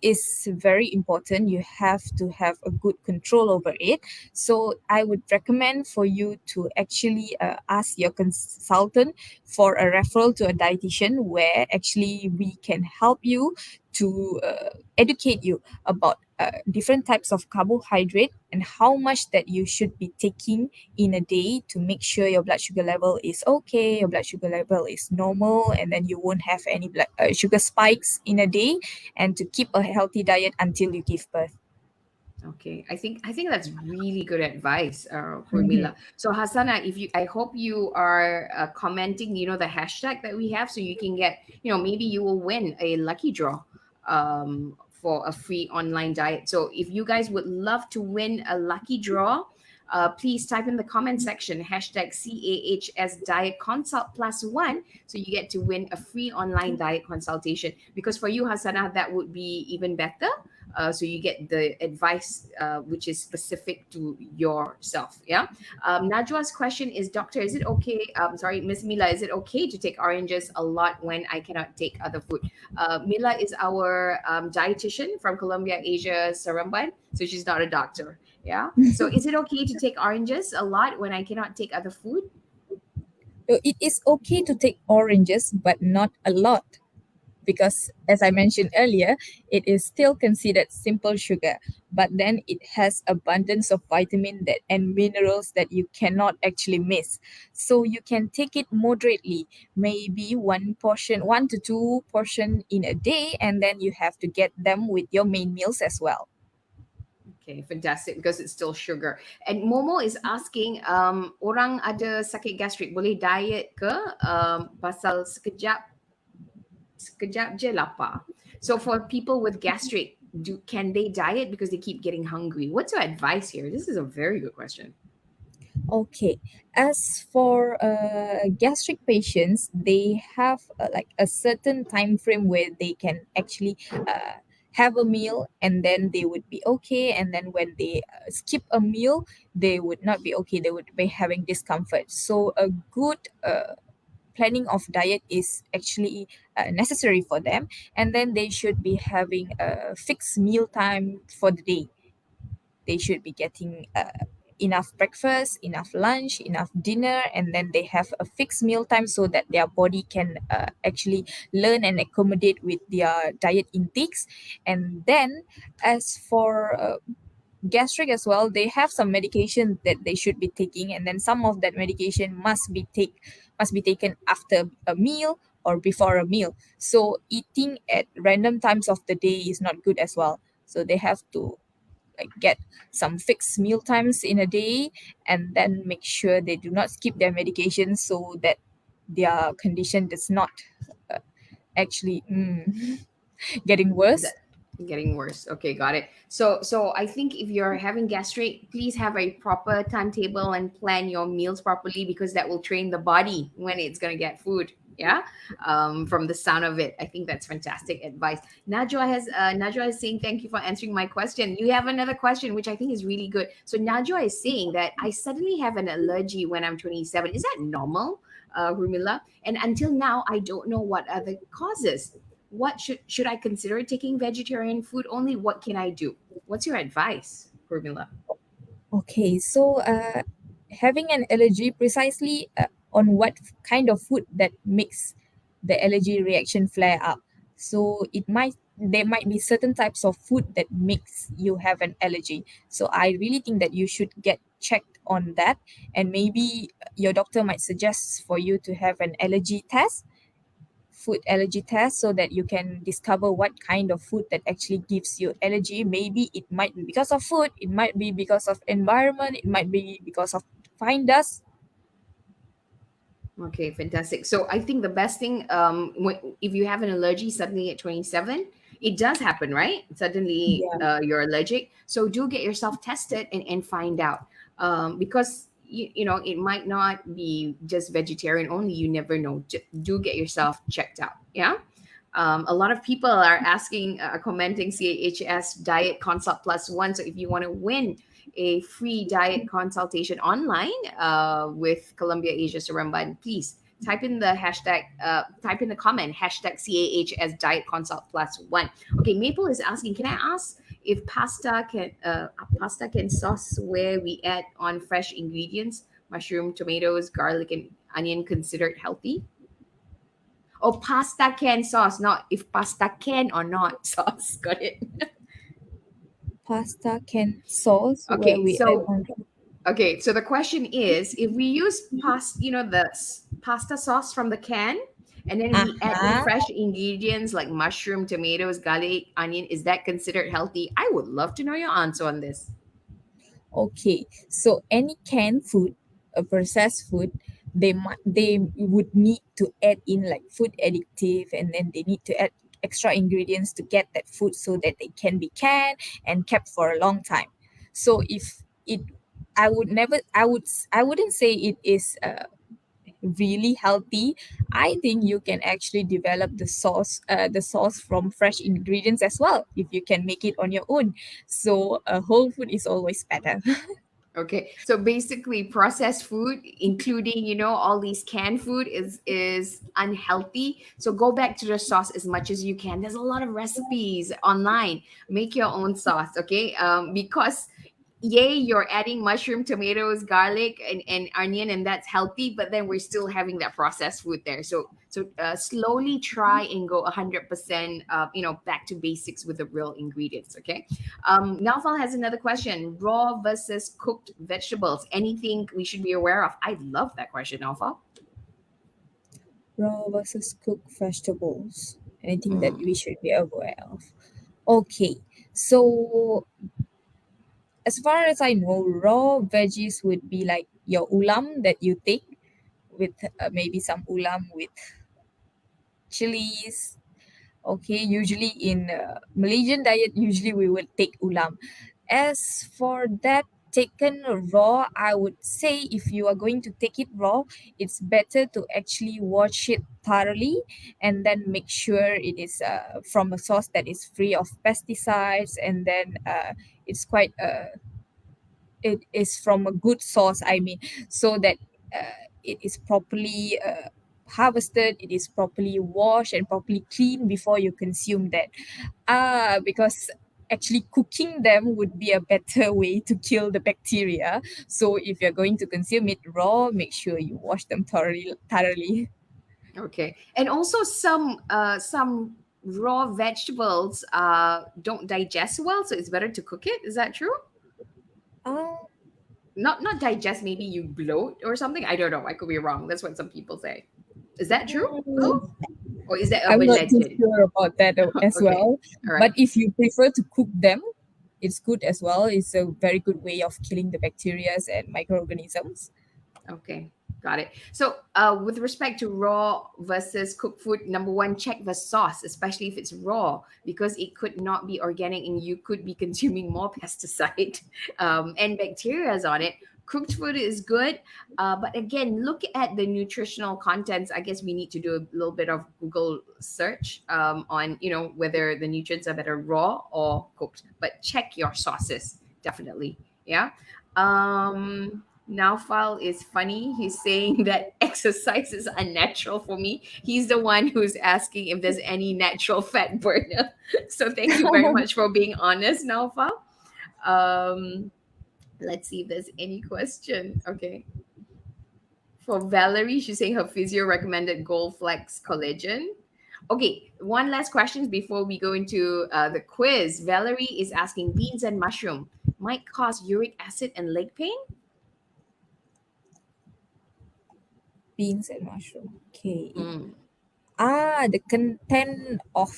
is very important. You have to have a good control over it. So I would recommend for you to actually ask your consultant for a referral to a dietitian, where actually we can help you to educate you about different types of carbohydrate and how much that you should be taking in a day to make sure your blood sugar level is okay, your blood sugar level is normal, and then you won't have any blood sugar spikes in a day, and to keep a healthy diet until you give birth. Okay, I think that's really good advice, Mhm. Hoormila. So Hasana, if you, I hope you are commenting, the hashtag that we have, so you can get, maybe you will win a lucky draw, for a free online diet. So if you guys would love to win a lucky draw, please type in the comment section hashtag CAHS Diet Consult plus one, so you get to win a free online diet consultation. Because for you, Hasana, that would be even better, so you get the advice which is specific to yourself. Yeah. Najwa's question is, doctor, is it okay, sorry, Miss Mila, is it okay to take oranges a lot when I cannot take other food? Mila is our dietitian from Colombia, Asia, Seremban, so she's not a doctor. Yeah, so is it okay to take oranges a lot when I cannot take other food? So it is okay to take oranges, but not a lot, because as I mentioned earlier, it is still considered simple sugar, but then it has abundance of vitamin that and minerals that you cannot actually miss. So you can take it moderately, maybe 1 portion, 1 to 2 portion in a day, and then you have to get them with your main meals as well. Okay, fantastic, because it's still sugar. And Momo is asking, orang ada sakit gastrik boleh diet ke? Pasal sekejap je lapar. So for people with gastric, can they diet because they keep getting hungry? What's your advice here? This is a very good question. Okay, as for gastric patients, they have like a certain time frame where they can actually have a meal and then they would be okay, and then when they skip a meal, they would not be okay. They would be having discomfort. So a good planning of diet is actually necessary for them, and then they should be having a fixed meal time for the day. They should be getting enough breakfast, enough lunch, enough dinner, and then they have a fixed meal time so that their body can actually learn and accommodate with their diet intakes. And then as for gastric as well, they have some medication that they should be taking, and then some of that medication must be taken after a meal or before a meal. So eating at random times of the day is not good as well. So they have to like get some fixed meal times in a day, and then make sure they do not skip their medication so that their condition does not uh, actually getting worse. That getting worse. Okay, got it. So I think if you're having gastric, please have a proper timetable and plan your meals properly, because that will train the body when it's gonna get food. Yeah. From the sound of it, I think that's fantastic advice. Najwa is saying thank you for answering my question. You have another question which I think is really good. So Najwa is saying that I suddenly have an allergy when I'm 27. Is that normal, Rumila? And until now, I don't know what are the causes. What should I consider taking vegetarian food only? What can I do? What's your advice, Formula? Okay, so having an allergy precisely on what kind of food that makes the allergy reaction flare up. So it might there might be certain types of food that makes you have an allergy. So I really think that you should get checked on that, and maybe your doctor might suggest for you to have an allergy test, food allergy test, so that you can discover what kind of food that actually gives you allergy. Maybe it might be because of food, it might be because of environment, it might be because of fine dust. Okay, fantastic. So I think the best thing, if you have an allergy suddenly at 27, it does happen, right? Suddenly Yeah. you're allergic. So do get yourself tested and find out. Because, it might not be just vegetarian only. You never know. Do get yourself checked out. Yeah. A lot of people are asking, commenting CAHS Diet Consult Plus One. So if you want to win a free diet consultation online with Columbia Asia Seremban, please type in the comment hashtag CAHS Diet Consult Plus One. Okay, Maple is asking, can I ask if pasta can sauce where we add on fresh ingredients, mushroom, tomatoes, garlic, and onion considered healthy? Oh, pasta can sauce, not if pasta can or not sauce. Got it. Pasta can sauce where Okay, we add so on. the question is, if we use pasta sauce from the can, and then we add in Uh-huh. fresh ingredients like mushroom, tomatoes, garlic, onion, is that considered healthy? I would love to know your answer on this. Okay, so any canned food, a processed food, they would need to add in like food additive, and then they need to add extra ingredients to get that food so that they can be canned and kept for a long time. So if it, I wouldn't say it is really healthy. I think you can actually develop the sauce from fresh ingredients as well if you can make it on your own. So whole food is always better. Okay, so basically, processed food, including all these canned food, is unhealthy. So go back to the sauce as much as you can. There's a lot of recipes online. Make your own sauce, okay? Because yay, you're adding mushroom, tomatoes, garlic, and onion, and that's healthy. But then we're still having that processed food there. So slowly try and go 100%, back to basics with the real ingredients. Okay. Naufal has another question: raw versus cooked vegetables. Anything we should be aware of? I love that question, Naufal. Raw versus cooked vegetables. Anything that Mm. we should be aware of? Okay, so as far as I know, raw veggies would be like your ulam that you take with maybe some ulam with chilies. Okay, usually in Malaysian diet, usually we will take ulam. As for that taken raw, I would say if you are going to take it raw, it's better to actually wash it thoroughly and then make sure it is from a source that is free of pesticides, and then it's quite it is from a good source, I mean, so that it is properly harvested, it is properly washed and properly cleaned before you consume that. Because actually cooking them would be a better way to kill the bacteria. So if you're going to consume it raw, make sure you wash them thoroughly. Okay. And also some raw vegetables don't digest well, so it's better to cook it. Is that true? Oh, Not digest, maybe you bloat or something. I don't know. I could be wrong. That's what some people say. Is that true? mm, Or is that I'm urban not too legend? sure about that as Okay. well. All But right. if you prefer to cook them, it's good as well. It's a very good way of killing the bacteria and microorganisms. Okay, got it. So, with respect to raw versus cooked food, number one, check the sauce, especially if it's raw, because it could not be organic and you could be consuming more pesticide and bacterias on it. Cooked food is good, but again, look at the nutritional contents. I guess we need to do a little bit of Google search on whether the nutrients are better raw or cooked. But check your sauces definitely. Yeah. Naufal is funny. He's saying that exercise is unnatural for me. He's the one who's asking if there's any natural fat burner. So thank you very much for being honest, Naufal. Um, let's see if there's any question. Okay. For Valerie, she's saying her physio recommended Gold Flex Collagen. Okay, one last question before we go into the quiz. Valerie is asking beans and mushroom might cause uric acid and leg pain. Beans and mushroom. Okay. Mm, The content of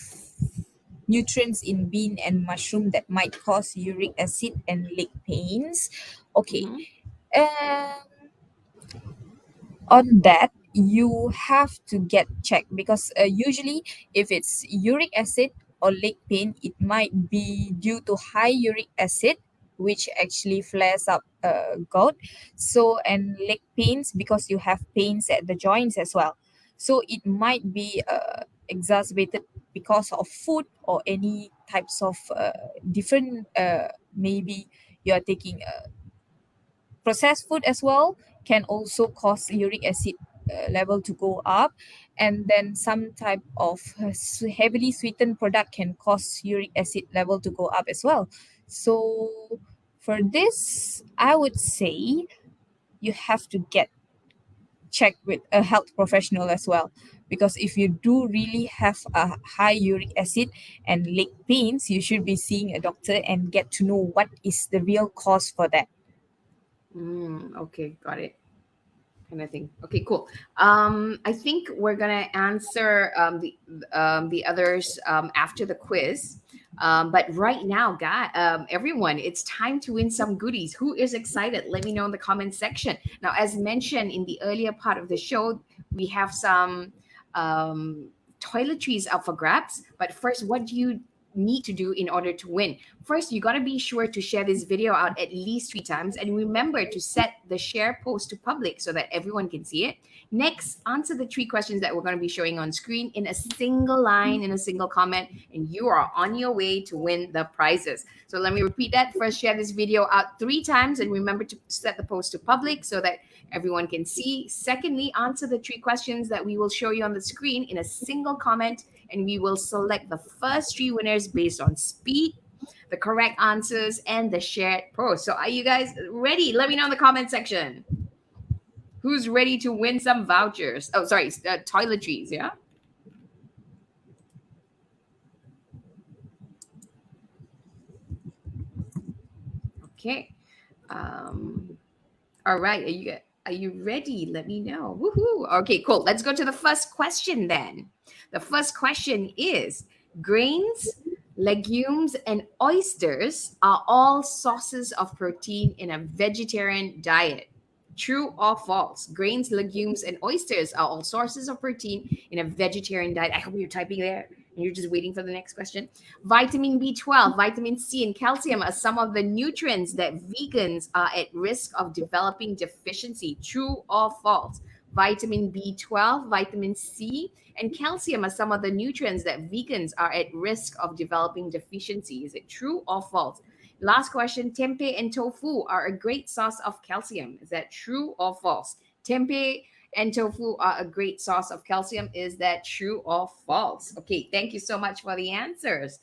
nutrients in bean and mushroom that might cause uric acid and leg pains. Okay. mhm. Um, on that, you have to get checked because usually if it's uric acid or leg pain, it might be due to high uric acid, which actually flares up gout. So, and leg pains because you have pains at the joints as well. So it might be exacerbated because of food or any types of different maybe you are taking processed food as well can also cause uric acid level to go up, and then some type of heavily sweetened product can cause uric acid level to go up as well. So for this, I would say you have to get checked with a health professional as well, because if you do really have a high uric acid and leg pains, you should be seeing a doctor and get to know what is the real cause for that. Okay, got it. Kind of thing. Okay, cool. I think we're gonna answer the others after the quiz. But right now, guy, everyone, it's time to win some goodies. Who is excited? Let me know in the comment section. Now, as mentioned in the earlier part of the show, we have some toiletries up for grabs. But first, what do you need to do in order to win? First, you got to be sure to share this video out at least 3 times, and remember to set the share post to public so that everyone can see it. Next, answer the 3 questions that we're going to be showing on screen in a single line, in a single comment, and you are on your way to win the prizes. So let me repeat that. First, share this video out 3 times, and remember to set the post to public so that everyone can see. Secondly, answer the 3 questions that we will show you on the screen in a single comment, and we will select the first 3 winners based on speed, the correct answers, and the shared post. So, are you guys ready? Let me know in the comment section. Who's ready to win some vouchers? Oh, sorry, toiletries, yeah? Okay. Um, all right. Are you ready? Let me know. Woohoo. Okay, cool. Let's go to the first question then. The first question is grains Legumes and oysters are all sources of protein in a vegetarian diet. True or false? Grains, legumes, and oysters are all sources of protein in a vegetarian diet. I hope you're typing there and you're just waiting for the next question. Vitamin B12, vitamin C, and calcium are some of the nutrients that vegans are at risk of developing deficiency. True or false? Vitamin B12, vitamin C, and calcium are some of the nutrients that vegans are at risk of developing deficiency. Is it true or false? Last question. Tempeh and tofu are a great source of calcium. Is that true or false? Tempeh and tofu are a great source of calcium. Is that true or false? Okay, thank you so much for the answers.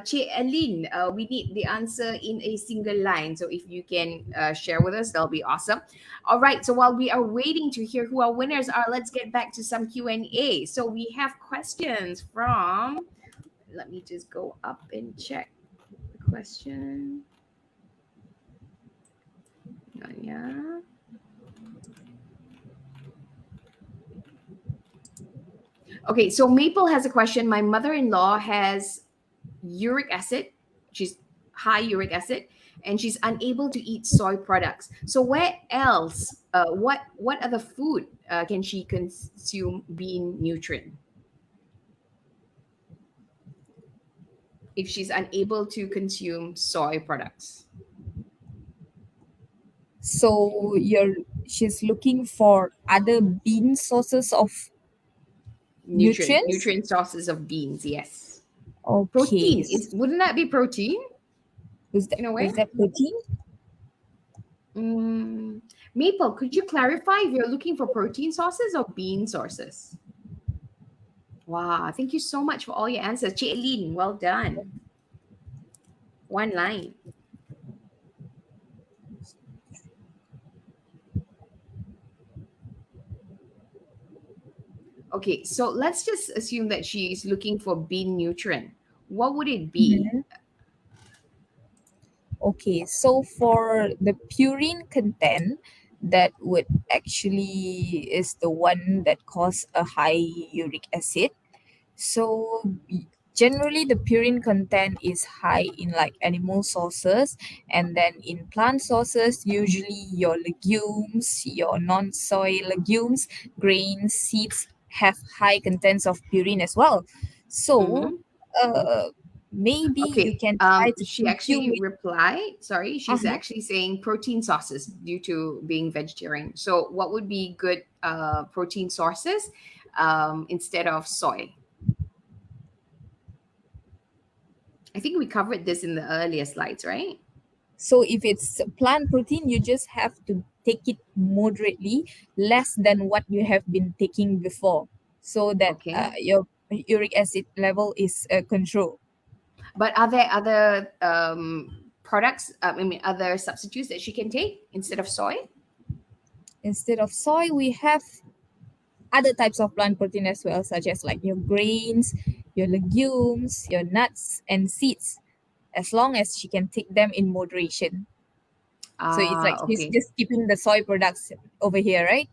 Che Aline, we need the answer in a single line. So if you can share with us, that'll be awesome. All right. So while we are waiting to hear who our winners are, let's get back to some Q&A. So we have questions from. Let me just go up and check the question. Yeah. Okay. So Maple has a question. My mother-in-law has uric acid. She's high uric acid, and she's unable to eat soy products. So where else? What other food can she consume being nutrient if she's unable to consume soy products? So she's looking for other bean sources of nutrients. Nutrient sources of beans. Yes. Okay. Protein is wouldn't that be protein in a way? Is that protein? Mm, Maple, could you clarify if you're looking for protein sources or bean sources? Wow, thank you so much for all your answers. Jaylene, well done. One line. Okay, so let's just assume that she's looking for bean nutrient. What would it be? Mhm. Okay, so for the purine content, that would actually is the one that cause a high uric acid. So generally the purine content is high in like animal sources, and then in plant sources usually your legumes, your non-soy legumes, grains, seeds have high contents of purine as well. So Mm-hmm. uh maybe you Okay. can try to She consume actually it. replied, sorry, she's Uh-huh. actually saying protein sources due to being vegetarian. So what would be good protein sources instead of soy? I think we covered this in the earlier slides, right? So if it's plant protein, you just have to take it moderately, less than what you have been taking before, so that Okay. your uric acid level is controlled. But are there other products, I mean, other substitutes that she can take instead of soy? Instead of soy, we have other types of plant protein as well, such as like your grains, your legumes, your nuts and seeds, as long as she can take them in moderation. So it's like Ah, she's okay. just keeping the soy products over here, right?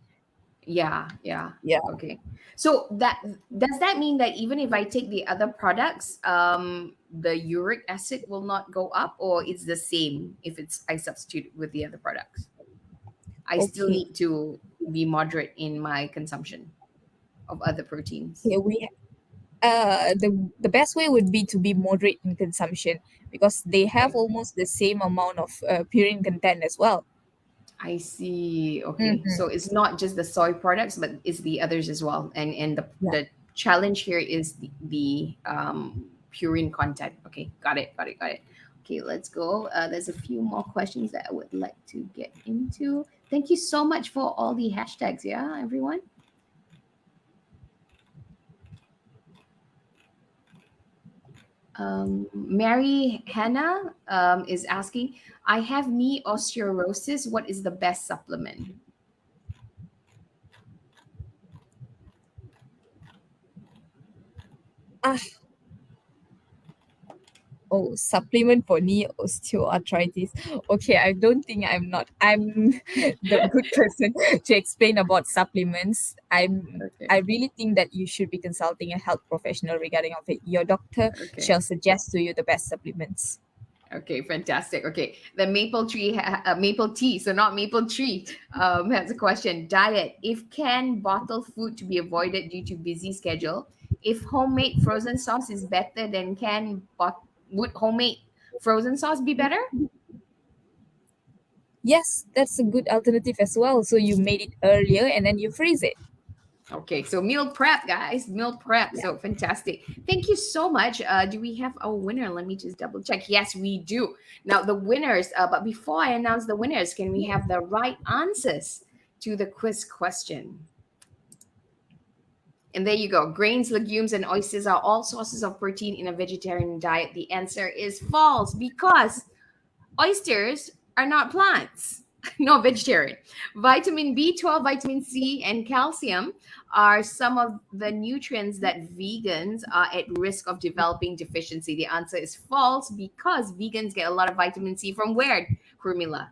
Yeah, yeah. Yeah. Okay. So that does that mean that even if I take the other products, the uric acid will not go up, or it's the same if it's I substitute with the other products? I still Okay. need to be moderate in my consumption of other proteins. Okay. The best way would be to be moderate in consumption, because they have Okay. almost the same amount of purine content as well. I see. Okay. Hmm. So it's not just the soy products, but it's the others as well. And Yeah. the challenge here is the purine content. Okay. Got it. Got it. Got it. Okay, let's go. There's a few more questions that I would like to get into. Thank you so much for all the hashtags. Yeah, everyone. Mary Hannah is asking, I have knee osteoporosis. What is the best supplement? Ah, Oh, supplement for knee osteoarthritis. Okay, I don't think I'm the good person to explain about supplements. Okay. I really think that you should be consulting a health professional regarding of it. Your doctor Okay. shall suggest to you the best supplements. Okay, fantastic. Okay, the maple tea, so not maple tree, has a question. Diet: if canned bottled food to be avoided due to busy schedule, if homemade frozen sauce is better than would homemade frozen sauce be better? Yes, that's a good alternative as well. So you made it earlier and then you freeze it. Okay, so meal prep, guys, meal prep. Yeah. So fantastic. Thank you so much. Do we have a winner? Let me just double check. Yes, we do. Now, the winners, but before I announce the winners, can we have the right answers to the quiz question? And there you go. Grains, legumes, and oysters are all sources of protein in a vegetarian diet. The answer is false because oysters are not plants. No, vegetarian. Vitamin B12, vitamin C, and calcium are some of the nutrients that vegans are at risk of developing deficiency. The answer is false because vegans get a lot of vitamin C from where, Hurmila?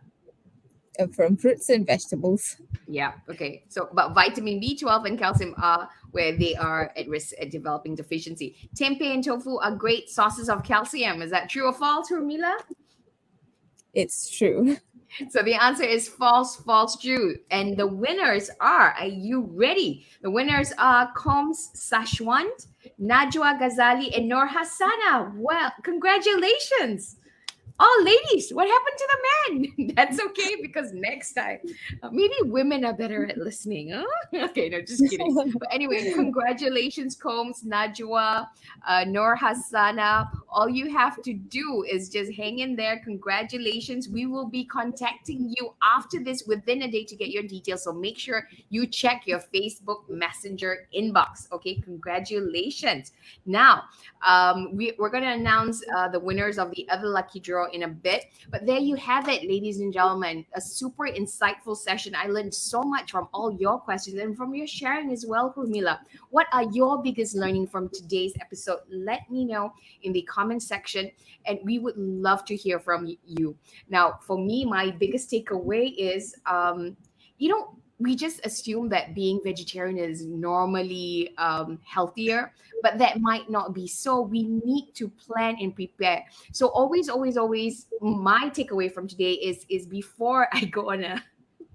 From fruits and vegetables. Yeah, okay. So, but vitamin B12 and calcium are where they are at risk at developing deficiency. Tempeh and tofu are great sources of calcium. Is that true or false, Hurmila? It's true. So the answer is false, false, true. And the winners are you ready? The winners are Combs Sashwant, Najwa Ghazali, and Noor Hassana. Well, congratulations. Oh, ladies, what happened to the men? That's okay because next time, maybe women are better at listening. Huh? Okay, no, just kidding. But anyway, congratulations, Combs, Najwa, Noor Hassana. All you have to do is just hang in there. Congratulations. We will be contacting you after this within a day to get your details. So make sure you check your Facebook Messenger inbox. Okay, congratulations. Now, we're going to announce the winners of the other lucky draw in a bit. But there you have it, ladies and gentlemen. A super insightful session. I learned so much from all your questions and from your sharing as well, Hurmila. What are your biggest learning from today's episode? Let me know in the comment section, and we would love to hear from you. Now, for me, my biggest takeaway is, we just assume that being vegetarian is normally healthier, but that might not be so. We need to plan and prepare. So always, always, always, my takeaway from today is before I go on a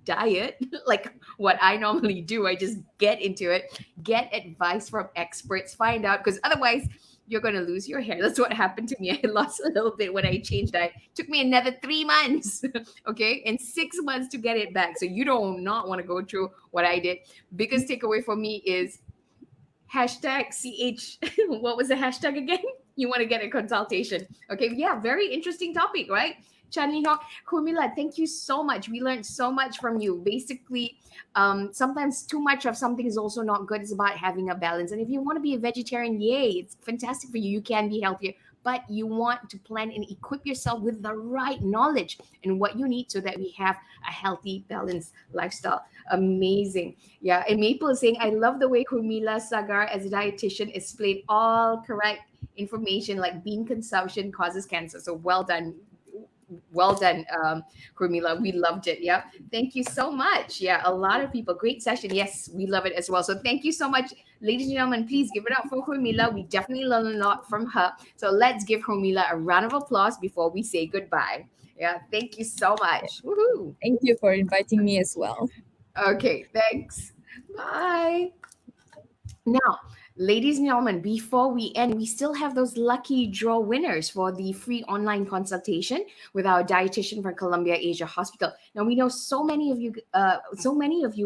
diet, like what I normally do, I just get into it, get advice from experts, find out, because otherwise you're going to lose your hair. That's what happened to me. I lost a little bit when I changed diet. Took me another 3 months, okay, and 6 months to get it back. So you don't not want to go through what I did. Biggest takeaway for me is hashtag CH. What was the hashtag again? You want to get a consultation. Okay. Yeah. Very interesting topic, right? Chanli Ho, Hurmila, thank you so much. We learned so much from you. Basically, sometimes too much of something is also not good. It's about having a balance. And if you want to be a vegetarian, yay, it's fantastic for you. You can be healthier, but you want to plan and equip yourself with the right knowledge and what you need so that we have a healthy, balanced lifestyle. Amazing. Yeah. And Maple is saying, I love the way Hoormila Sagar as a dietitian explained all correct information like bean consumption causes cancer. So well done. Well done, Hoormila. We loved it. Yeah. Thank you so much. Yeah. A lot of people. Great session. Yes, we love it as well. So thank you so much, ladies and gentlemen. Please give it up for Hoormila. We definitely learned a lot from her. So let's give Hoormila a round of applause before we say goodbye. Yeah. Thank you so much. Woohoo. Thank you for inviting me as well. Okay, thanks. Bye. Now, ladies and gentlemen, before we end, we still have those lucky draw winners for the free online consultation with our dietitian from Columbia Asia Hospital. Now, we know so many of you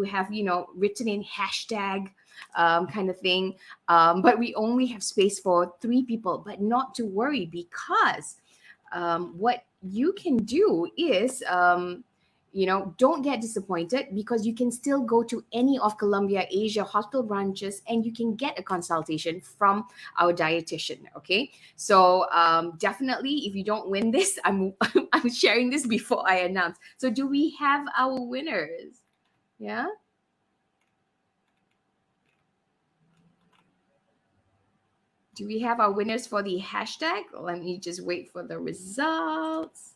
have, written in hashtag kind of thing, but we only have space for 3 people. But not to worry, because what you can do is don't get disappointed, because you can still go to any of Columbia Asia hospital branches and you can get a consultation from our dietitian. Okay, so definitely, if you don't win this, I'm I'm sharing this before I announce. So do we have our winners? Yeah. Do we have our winners for the hashtag? Let me just wait for the results.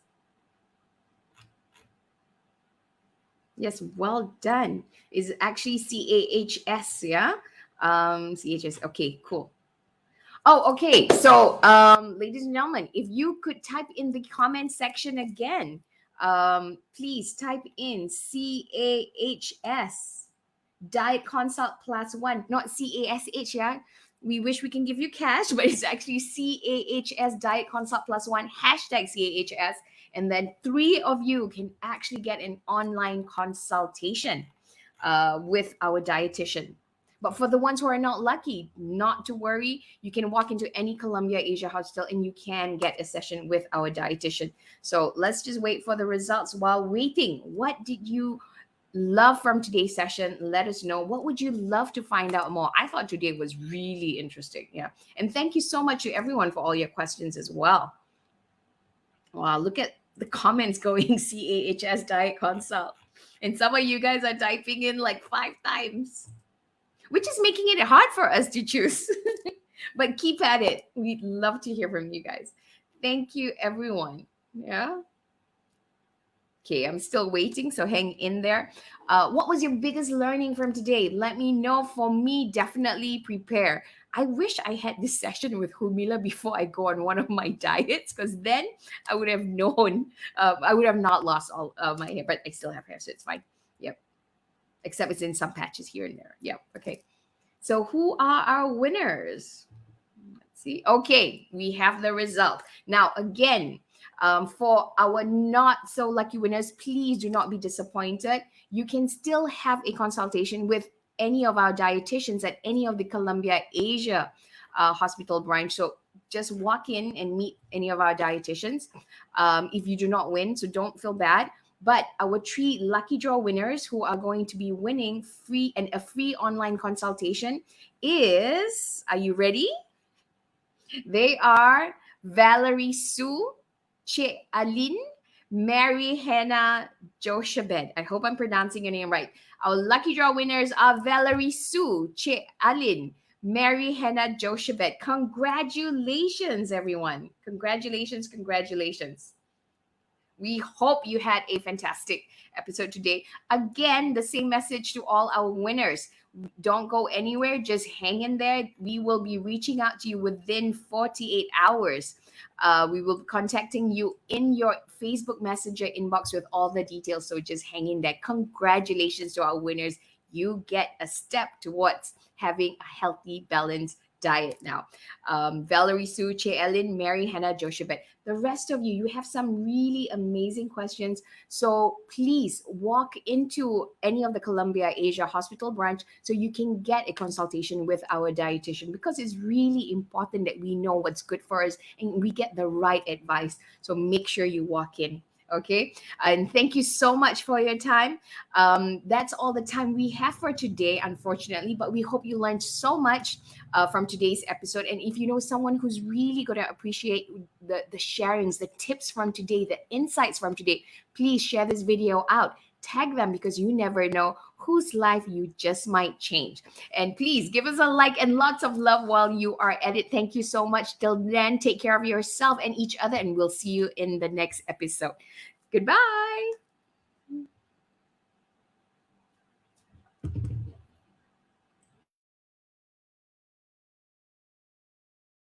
Yes, well done. Is actually CAHS, yeah? CHS. Okay, cool. Oh, okay. So, ladies and gentlemen, if you could type in the comment section again, please type in CAHS. Diet Consult plus one, not CASH, yeah. We wish we can give you cash, but it's actually CAHS Diet Consult plus one, hashtag CAHS. And then 3 of you can actually get an online consultation with our dietitian. But for the ones who are not lucky, not to worry. You can walk into any Columbia Asia hospital and you can get a session with our dietitian. So let's just wait for the results. While waiting, what did you love from today's session? Let us know. What would you love to find out more? I thought today was really interesting. Yeah. And thank you so much to everyone for all your questions as well. Wow, look at the comments going CAHS Diet Consult. And some of you guys are typing in like 5 times, which is making it hard for us to choose. But keep at it. We'd love to hear from you guys. Thank you, everyone. Yeah. Okay, I'm still waiting, so hang in there. What was your biggest learning from today? Let me know. For me, definitely prepare. I wish I had this session with Hoormila before I go on one of my diets, because then I would have known. I would have not lost all my hair, but I still have hair, so it's fine. Yep. Except it's in some patches here and there. Yep. Okay. So who are our winners? Let's see. Okay, we have the result. Now, again, for our not so lucky winners, please do not be disappointed. You can still have a consultation with any of our dietitians at any of the Columbia Asia hospital branch. So just walk in and meet any of our dietitians if you do not win. So don't feel bad. But our 3 lucky draw winners who are going to be winning a free online consultation is, are you ready? They are Valerie Sue, Che Alin, Mary Hannah Joshabed. I hope I'm pronouncing your name right. Our lucky draw winners are Valerie Sue, Che Alin, Mary Hannah Joshabed. Congratulations, everyone. Congratulations, congratulations. We hope you had a fantastic episode today. Again, the same message to all our winners. Don't go anywhere. Just hang in there. We will be reaching out to you within 48 hours. We will be contacting you in your Facebook Messenger inbox with all the details. So just hang in there. Congratulations to our winners. You get a step towards having a healthy, balanced diet now. Valerie Sue, Che Ellen, Mary Hannah, Joshabet. The rest of you, you have some really amazing questions. So please walk into any of the Columbia Asia Hospital branch so you can get a consultation with our dietitian, because it's really important that we know what's good for us and we get the right advice. So make sure you walk in. Okay. And thank you so much for your time. That's all the time we have for today, unfortunately, but we hope you learned so much from today's episode. And if you know someone who's really going to appreciate the sharings, the tips from today, the insights from today, please share this video out. Tag them, because you never know whose life you just might change. And please give us a like and lots of love while you are at it. Thank you so much. Till then, take care of yourself and each other, and we'll see you in the next episode. Goodbye.